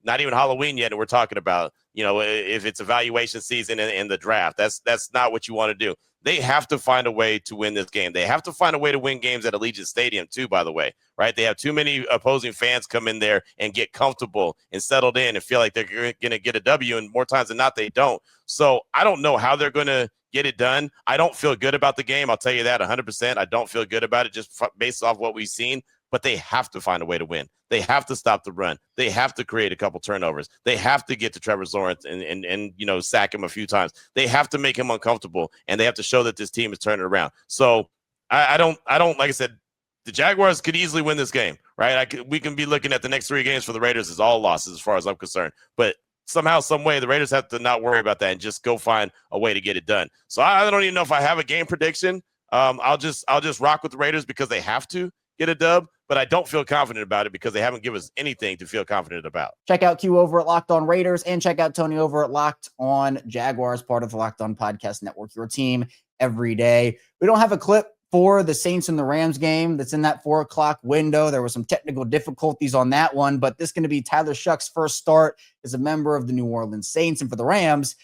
not even Halloween yet, and we're talking about, if it's evaluation season and the draft. That's not what you want to do. They have to find a way to win this game. They have to find a way to win games at Allegiant Stadium too, by the way, right? They have too many opposing fans come in there and get comfortable and settled in and feel like they're going to get a W, and more times than not, they don't. So I don't know how they're going to get it done. I don't feel good about the game. I'll tell you that 100%. I don't feel good about it just based off what we've seen, but they have to find a way to win. They have to stop the run. They have to create a couple turnovers. They have to get to Trevor Lawrence and sack him a few times. They have to make him uncomfortable, and they have to show that this team is turning around. So I don't like I said, the Jaguars could easily win this game, right? We can be looking at the next 3 games for the Raiders as all losses as far as I'm concerned. But somehow, some way, the Raiders have to not worry about that and just go find a way to get it done. So I don't even know if I have a game prediction. I'll just rock with the Raiders because they have to get a dub, but I don't feel confident about it because they haven't given us anything to feel confident about. Check out Q over at Locked On Raiders and check out Tony over at Locked On Jaguars, part of the Locked On Podcast Network, your team every day. We don't have a clip for the Saints and the Rams game that's in that 4 o'clock window. There were some technical difficulties on that one, but this is going to be Tyler Shuck's first start as a member of the New Orleans Saints. And for the Rams,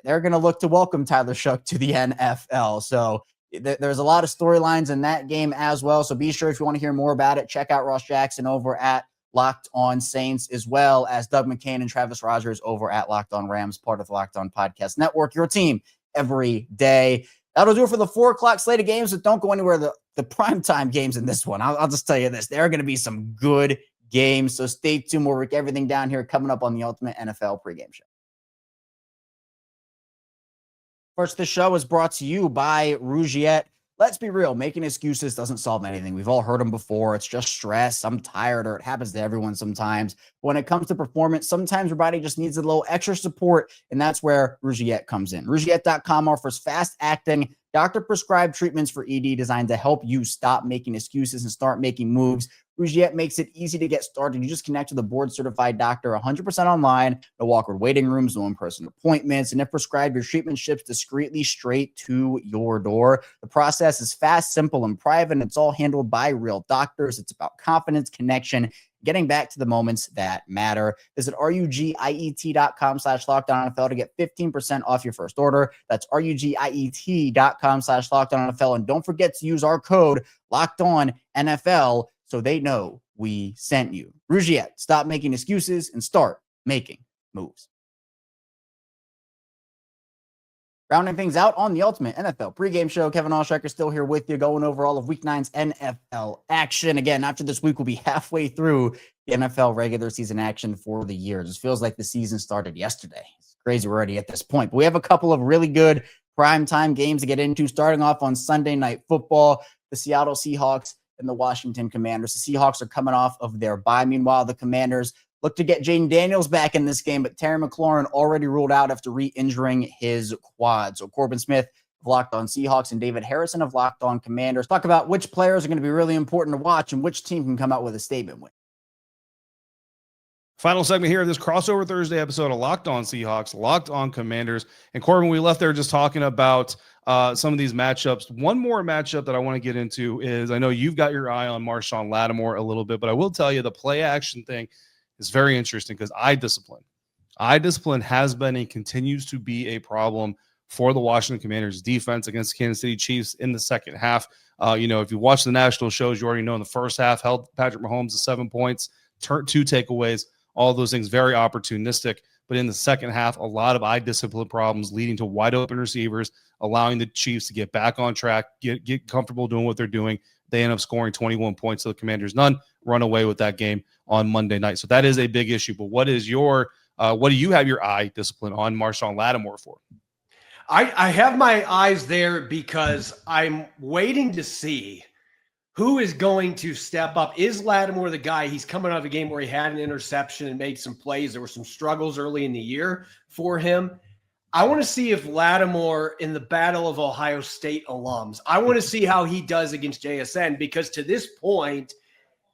they're going to look to welcome Tyler Shuck to the NFL. So there's a lot of storylines in that game as well. So be sure, if you want to hear more about it, check out Ross Jackson over at Locked On Saints, as well as Doug McCain and Travis Rogers over at Locked On Rams, part of the Locked On Podcast Network, your team every day. That'll do it for the 4 o'clock slate of games, but don't go anywhere. The primetime games in this one, I'll just tell you this, there are going to be some good games. So stay tuned. We'll break everything down here coming up on the Ultimate NFL pregame show. First, the show is brought to you by Rugiet. Let's be real, making excuses doesn't solve anything. We've all heard them before. It's just stress. I'm tired, or it happens to everyone sometimes. When it comes to performance, sometimes your body just needs a little extra support, and that's where Rugiet comes in. Rugiet.com offers fast-acting, doctor-prescribed treatments for ED designed to help you stop making excuses and start making moves. Rugiet makes it easy to get started. You just connect with a board-certified doctor 100% online. No awkward waiting rooms, no in-person appointments. And if prescribed, your treatment ships discreetly straight to your door. The process is fast, simple, and private, and it's all handled by real doctors. It's about confidence, connection, getting back to the moments that matter. Visit rugiet.com/LockedOnNFL to get 15% off your first order. That's rugiet.com/LockedOnNFL. And don't forget to use our code LockedOnNFL so they know we sent you. Rugiet, stop making excuses and start making moves. Rounding things out on the Ultimate NFL pregame show, Kevin Allstreicher still here with you, going over all of Week 9's NFL action. Again, after this week, we'll be halfway through the NFL regular season action for the year. It just feels like the season started yesterday. It's crazy we're already at this point. But we have a couple of really good primetime games to get into, starting off on Sunday Night Football, the Seattle Seahawks and the Washington Commanders. The Seahawks are coming off of their bye. Meanwhile, the Commanders look to get Jaden Daniels back in this game, but Terry McLaurin already ruled out after re-injuring his quad. So Corbin Smith of Locked On Seahawks and David Harrison of Locked On Commanders talk about which players are going to be really important to watch and which team can come out with a statement win. Final segment here of this crossover Thursday episode of Locked On Seahawks, Locked On Commanders. And Corbin, we left there just talking about some of these matchups. One more matchup that I want to get into is, I know you've got your eye on Marshawn Lattimore a little bit, but I will tell you the play action thing is very interesting because eye discipline has been and continues to be a problem for the Washington Commanders defense against the Kansas City Chiefs in the second half. If you watch the national shows, you already know in the first half held Patrick Mahomes to 7 points, 2 takeaways, all those things very opportunistic. But in the second half, a lot of eye discipline problems leading to wide open receivers, allowing the Chiefs to get back on track, get comfortable doing what they're doing. They end up scoring 21 points to the Commanders. None run away with that game on Monday night. So that is a big issue. But what do you have your eye discipline on Marshawn Lattimore for? I have my eyes there because I'm waiting to see who is going to step up. Is Lattimore the guy? He's coming out of a game where he had an interception and made some plays. There were some struggles early in the year for him. I want to see if Lattimore in the Battle of Ohio State alums, I want to see how he does against JSN, because to this point,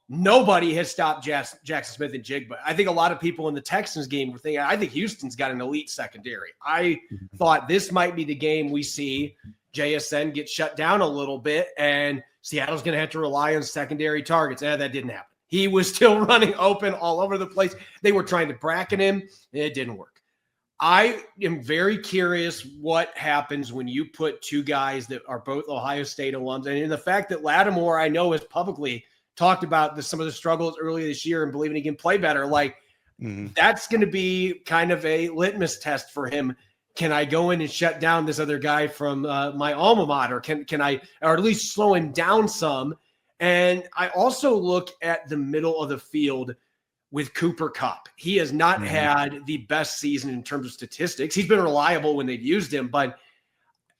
nobody has stopped Jackson Smith and Jigba. I think a lot of people in the Texans game were thinking, I think Houston's got an elite secondary. I thought this might be the game we see JSN get shut down a little bit, and Seattle's going to have to rely on secondary targets. That didn't happen. He was still running open all over the place. They were trying to bracket him. It didn't work. I am very curious what happens when you put two guys that are both Ohio State alums. And in the fact that Lattimore, I know, has publicly talked about some of the struggles earlier this year and believing he can play better. That's going to be kind of a litmus test for him. can I go in and shut down this other guy from my alma mater? Can I, or at least slow him down some? And I also look at the middle of the field with Cooper Kupp. He has not had the best season in terms of statistics. He's been reliable when they've used him, but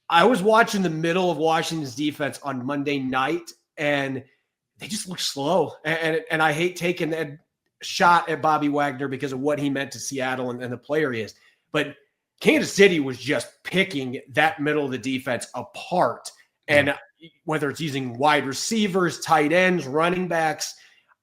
I was watching the middle of Washington's defense on Monday night, and they just look slow. And I hate taking that shot at Bobby Wagner because of what he meant to Seattle and the player he is. But Kansas City was just picking that middle of the defense apart. And whether it's using wide receivers, tight ends, running backs,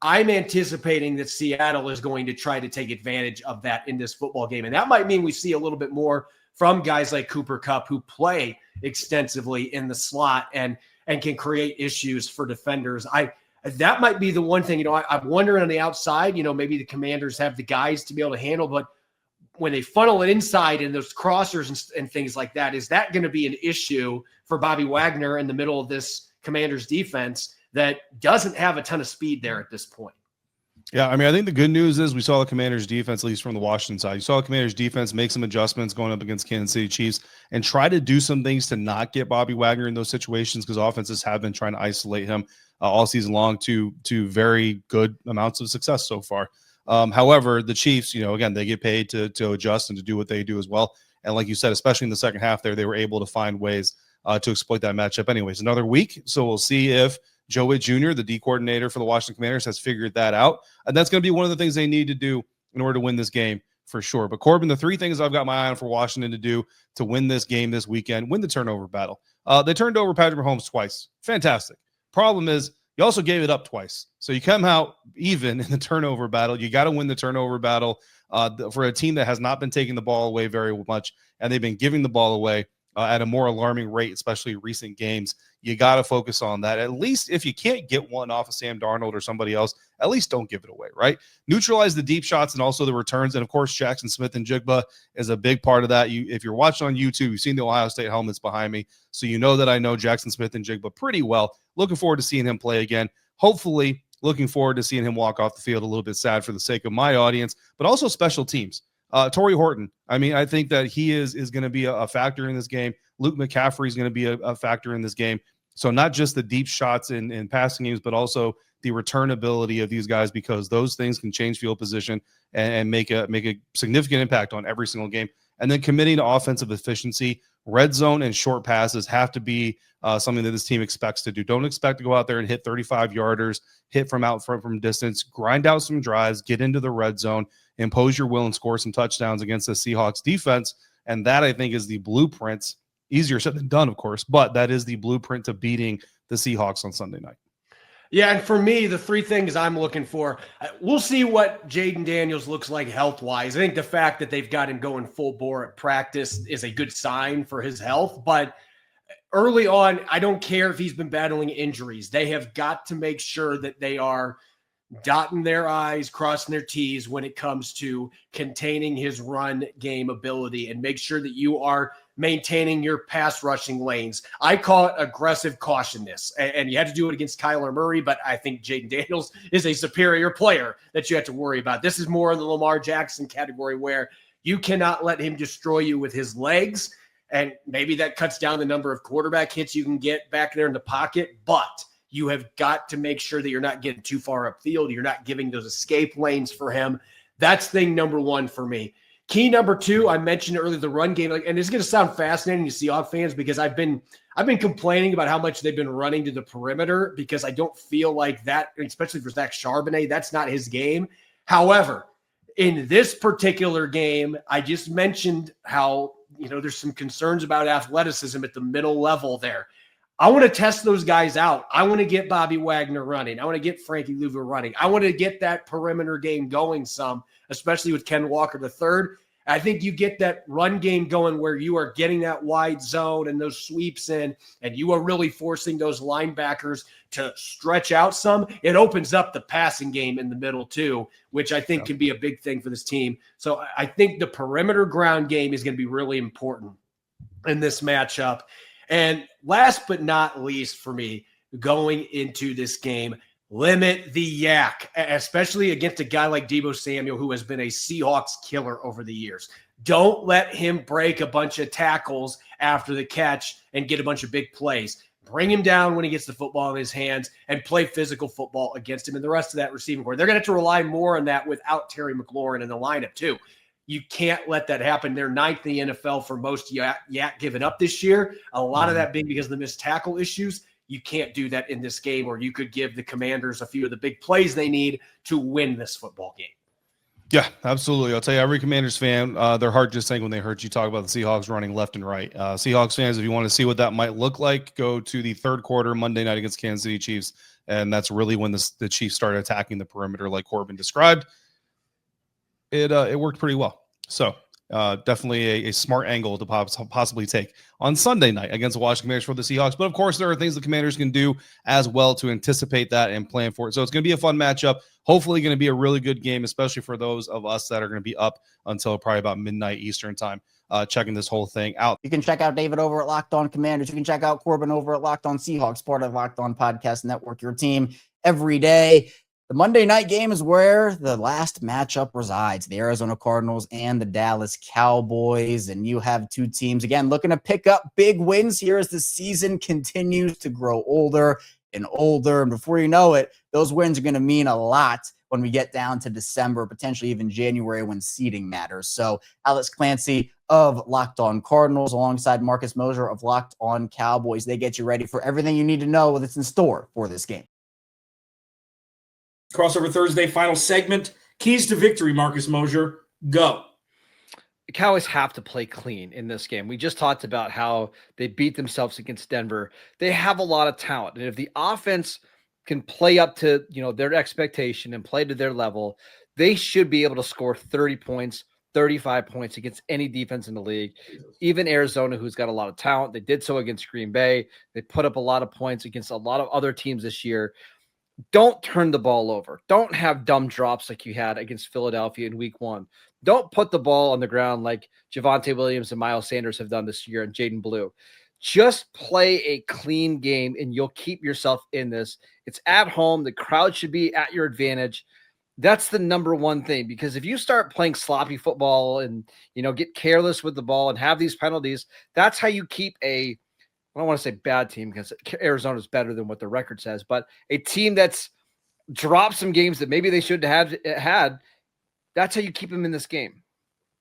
I'm anticipating that Seattle is going to try to take advantage of that in this football game. And that might mean we see a little bit more from guys like Cooper Kupp, who play extensively in the slot and can create issues for defenders. That might be the one thing, I'm wondering on the outside, maybe the Commanders have the guys to be able to handle, but when they funnel it inside and those crossers and things like that, is that going to be an issue for Bobby Wagner in the middle of this Commanders defense that doesn't have a ton of speed there at this point? Yeah, I mean, I think the good news is we saw the Commanders defense, at least from the Washington side. You saw the Commanders defense make some adjustments going up against Kansas City Chiefs and try to do some things to not get Bobby Wagner in those situations, because offenses have been trying to isolate him all season long to very good amounts of success so far. However, the Chiefs, again, they get paid to adjust and to do what they do as well. And like you said, especially in the second half there, they were able to find ways to exploit that matchup anyways. Another week, so we'll see if Joe Witt Jr., the D coordinator for the Washington Commanders, has figured that out. And that's going to be one of the things they need to do in order to win this game for sure. But Corbin, the three things I've got my eye on for Washington to do to win this game this weekend: win the turnover battle. They turned over Patrick Mahomes twice. Fantastic. Problem is, you also gave it up twice. So you come out even in the turnover battle. You got to win the turnover battle for a team that has not been taking the ball away very much, and they've been giving the ball away at a more alarming rate, especially in recent games. You got to focus on that. At least if you can't get one off of Sam Darnold or somebody else, at least don't give it away, right? Neutralize the deep shots and also the returns. And, of course, Jackson Smith and Jigba is a big part of that. If you're watching on YouTube, you've seen the Ohio State helmets behind me, so you know that I know Jackson Smith and Jigba pretty well. Looking forward to seeing him play again. Hopefully, looking forward to seeing him walk off the field. A little bit sad for the sake of my audience, but also special teams. Torrey Horton, I mean, I think that he is going to be a factor in this game. Luke McCaffrey is going to be a factor in this game. So not just the deep shots in passing games, but also the return ability of these guys, because those things can change field position and make a significant impact on every single game. And then committing to offensive efficiency, red zone and short passes have to be something that this team expects to do. Don't expect to go out there and hit 35-yarders, hit from distance, grind out some drives, get into the red zone, impose your will and score some touchdowns against the Seahawks defense. And that, I think, is the blueprint. Easier said than done, of course, but that is the blueprint to beating the Seahawks on Sunday night. Yeah, and for me, the three things I'm looking for, we'll see what Jaden Daniels looks like health-wise. I think the fact that they've got him going full bore at practice is a good sign for his health, but early on, I don't care if he's been battling injuries. They have got to make sure that they are dotting their I's, crossing their T's when it comes to containing his run game ability, and make sure that you are maintaining your pass rushing lanes. I call it aggressive cautiousness, and you had to do it against Kyler Murray, but I think Jaden Daniels is a superior player that you have to worry about. This is more in the Lamar Jackson category, where you cannot let him destroy you with his legs, and maybe that cuts down the number of quarterback hits you can get back there in the pocket, but you have got to make sure that you're not getting too far upfield. You're not giving those escape lanes for him. That's thing number one for me. Key number two, I mentioned earlier, the run game, and it's going to sound fascinating to Seahawks fans, because I've been complaining about how much they've been running to the perimeter, because I don't feel like that, especially for Zach Charbonnet, that's not his game. However, in this particular game, I just mentioned how, there's some concerns about athleticism at the middle level there. I want to test those guys out. I want to get Bobby Wagner running. I want to get Frankie Louver running. I want to get that perimeter game going some, especially with Ken Walker III. I think you get that run game going where you are getting that wide zone and those sweeps in, and you are really forcing those linebackers to stretch out some. It opens up the passing game in the middle too, which I think can be a big thing for this team. So I think the perimeter ground game is going to be really important in this matchup. And last but not least for me, going into this game, limit the yak, especially against a guy like Deebo Samuel, who has been a Seahawks killer over the years. Don't let him break a bunch of tackles after the catch and get a bunch of big plays. Bring him down when he gets the football in his hands and play physical football against him and the rest of that receiving core. They're going to have to rely more on that without Terry McLaurin in the lineup too. You can't let that happen. They're ninth in the NFL for most yak given up this year. A lot of that being because of the missed tackle issues. You can't do that in this game, or you could give the Commanders a few of the big plays they need to win this football game. Yeah, absolutely. I'll tell you, every Commanders fan, their heart just sank when they heard you talk about the Seahawks running left and right. Seahawks fans, if you want to see what that might look like, go to the third quarter Monday night against Kansas City Chiefs, and that's really when the Chiefs started attacking the perimeter like Corbin described. It worked pretty well. So definitely a smart angle to possibly take on Sunday night against the Washington Commanders for the Seahawks. But of course, there are things the Commanders can do as well to anticipate that and plan for it. So it's going to be a fun matchup. Hopefully going to be a really good game, especially for those of us that are going to be up until probably about midnight Eastern time, checking this whole thing out. You can check out David over at Locked On Commanders. You can check out Corbin over at Locked On Seahawks, part of Locked On Podcast Network, your team every day. The Monday night game is where the last matchup resides, the Arizona Cardinals and the Dallas Cowboys. And you have two teams, again, looking to pick up big wins here as the season continues to grow older and older. And before you know it, those wins are going to mean a lot when we get down to December, potentially even January, when seeding matters. So Alex Clancy of Locked On Cardinals alongside Marcus Mosher of Locked On Cowboys, they get you ready for everything you need to know that's in store for this game. Crossover Thursday, final segment. Keys to victory, Marcus Mosher. Go. The Cowboys have to play clean in this game. We just talked about how they beat themselves against Denver. They have a lot of talent. And if the offense can play up to, their expectation and play to their level, they should be able to score 30 points, 35 points against any defense in the league. Even Arizona, who's got a lot of talent, they did so against Green Bay. They put up a lot of points against a lot of other teams this year. Don't turn the ball over. Don't have dumb drops like you had against Philadelphia in week 1. Don't put the ball on the ground like Javonte Williams and Miles Sanders have done this year and Jaden Blue. Just play a clean game and you'll keep yourself in this. It's at home. The crowd should be at your advantage. That's the number one thing, because if you start playing sloppy football and, get careless with the ball and have these penalties, that's how you keep I don't want to say bad team because Arizona is better than what the record says, but a team that's dropped some games that maybe they should have had. That's how you keep them in this game.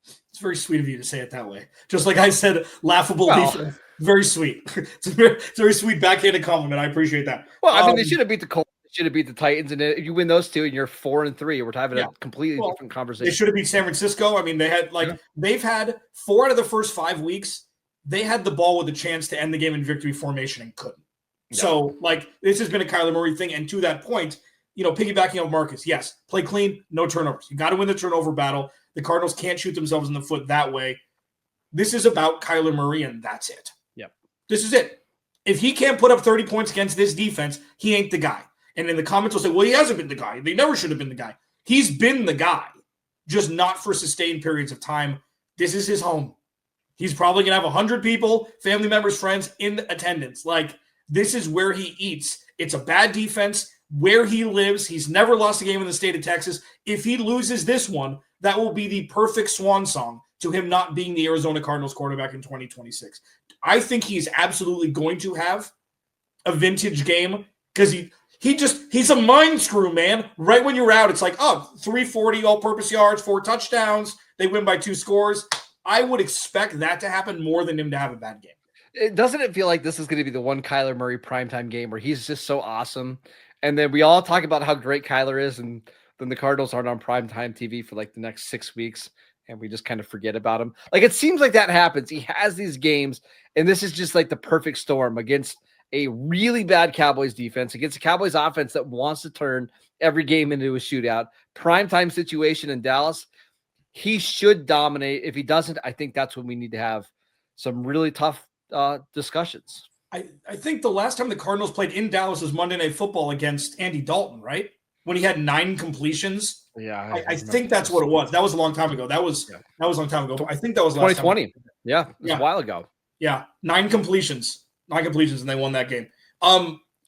It's very sweet of you to say it that way. Just like I said, laughable defense. Very sweet. It's a very sweet backhanded compliment. I appreciate that. Well, they should have beat the Colts. They should have beat the Titans. And if you win those two and you're 4-3, we're having a completely different conversation. They should have beat San Francisco. They had they've had 4 out of the first 5 weeks. They had the ball with a chance to end the game in victory formation and couldn't. Yeah. So, this has been a Kyler Murray thing. And to that point, piggybacking on Marcus, yes, play clean, no turnovers. You got to win the turnover battle. The Cardinals can't shoot themselves in the foot that way. This is about Kyler Murray, and that's it. Yep. This is it. If he can't put up 30 points against this defense, he ain't the guy. And in the comments will say, well, he hasn't been the guy. They never should have been the guy. He's been the guy, just not for sustained periods of time. This is his home. He's probably going to have 100 people, family members, friends in attendance. This is where he eats. It's a bad defense where he lives. He's never lost a game in the state of Texas. If he loses this one, that will be the perfect swan song to him not being the Arizona Cardinals quarterback in 2026. I think he's absolutely going to have a vintage game because he's a mind screw, man. Right when you're out, it's 340 all-purpose yards, 4 touchdowns. They win by 2 scores. I would expect that to happen more than him to have a bad game. Doesn't it feel like this is going to be the one Kyler Murray primetime game where he's just so awesome? And then we all talk about how great Kyler is, and then the Cardinals aren't on primetime TV for the next 6 weeks, and we just kind of forget about him. It seems like that happens. He has these games, and this is just the perfect storm against a really bad Cowboys defense, against a Cowboys offense that wants to turn every game into a shootout. Primetime situation in Dallas. He should dominate. If he doesn't, I think that's when we need to have some really tough discussions. I think the last time the Cardinals played in Dallas was Monday Night Football against Andy Dalton, right? When he had 9 completions. Yeah, I think that's what it was. That was a long time ago. That was a long time ago. I think that was last 2020. Yeah, it was a while ago. Yeah, 9 completions, and they won that game.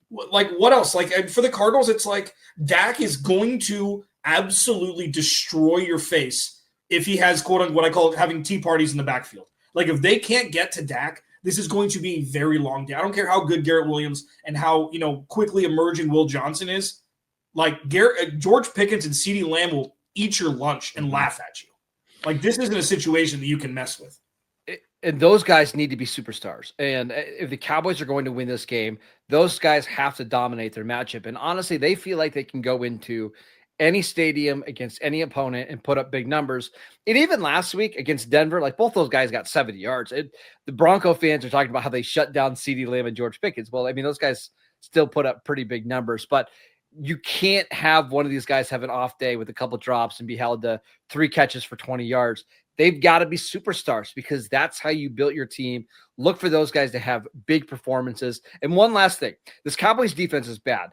Like, what else? Like, and for the Cardinals, it's like Dak is going to absolutely destroy your face if he has, quote unquote, what I call having tea parties in the backfield. Like, if they can't get to Dak, this is going to be a very long day. I don't care how good Garrett Williams and how, quickly emerging Will Johnson is. Like, George Pickens and CeeDee Lamb will eat your lunch and laugh at you. Like, this isn't a situation that you can mess with. And those guys need to be superstars. And if the Cowboys are going to win this game, those guys have to dominate their matchup. And honestly, they feel like they can go into any stadium against any opponent and put up big numbers. And even last week against Denver, like both those guys got 70 yards. The Bronco fans are talking about how they shut down CeeDee Lamb and George Pickens. Well, I mean, those guys still put up pretty big numbers, but you can't have one of these guys have an off day with a couple drops and be held to 3 catches for 20 yards. They've got to be superstars because that's how you built your team. Look for those guys to have big performances. And one last thing, this Cowboys defense is bad,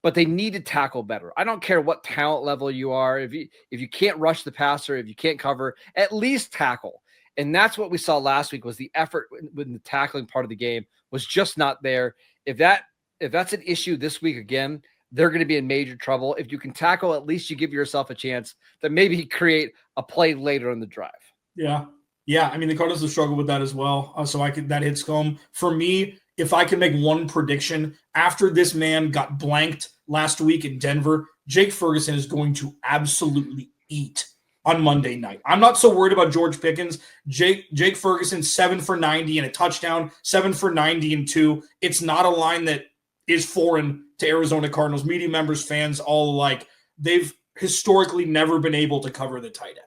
but they need to tackle better. I don't care what talent level you are. If you can't rush the passer, if you can't cover, at least tackle. And that's what we saw last week was the effort with the tackling part of the game was just not there. If that's an issue this week again, they're going to be in major trouble. If you can tackle, at least you give yourself a chance to maybe create a play later in the drive. Yeah. Yeah. I mean, the Cardinals have struggled with that as well. That hits home. For me, if I can make one prediction, after this man got blanked last week in Denver, Jake Ferguson is going to absolutely eat on Monday night. I'm not so worried about George Pickens. Jake Ferguson, 7 for 90 and a touchdown, 7 for 90 and 2. It's not a line that is foreign to Arizona Cardinals. Media members, fans, all alike. They've historically never been able to cover the tight end.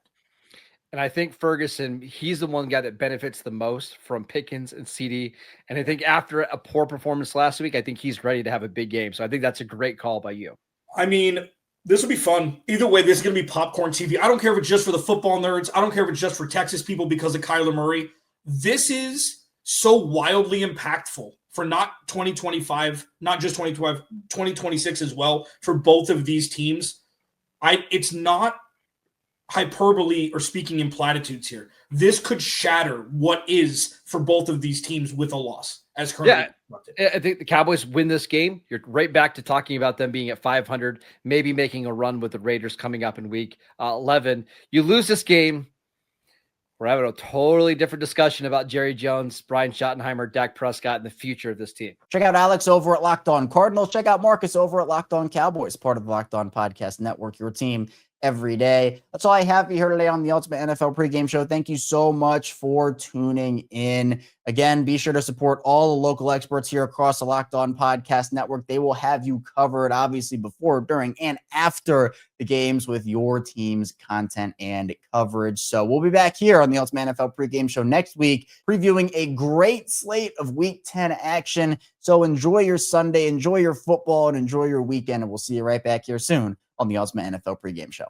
And I think Ferguson, he's the one guy that benefits the most from Pickens and CD. And I think after a poor performance last week, I think he's ready to have a big game. So I think that's a great call by you. I mean, this will be fun. Either way, this is going to be popcorn TV. I don't care if it's just for the football nerds. I don't care if it's just for Texas people because of Kyler Murray. This is so wildly impactful for not 2025, not just 2025, 2026 as well for both of these teams. It's not hyperbole or speaking in platitudes here. This could shatter what is for both of these teams with a loss as currently constructed. I think the Cowboys win this game. You're right back to talking about them being at 500, maybe making a run with the Raiders coming up in week 11. You lose this game, we're having a totally different discussion about Jerry Jones, Brian Schottenheimer, Dak Prescott, and the future of this team. Check out Alex over at Locked On Cardinals. Check out Marcus over at Locked On Cowboys, part of the Locked On Podcast Network, your team every day. That's all I have for you here today on the Ultimate NFL Pregame Show. Thank you so much for tuning in. Again, be sure to support all the local experts here across the Locked On Podcast Network. They will have you covered, obviously, before, during, and after the games with your team's content and coverage. So we'll be back here on the Ultimate NFL Pregame Show next week, previewing a great slate of Week 10 action. So enjoy your Sunday, enjoy your football, and enjoy your weekend. And we'll see you right back here soon on the Ultimate NFL Pregame Show.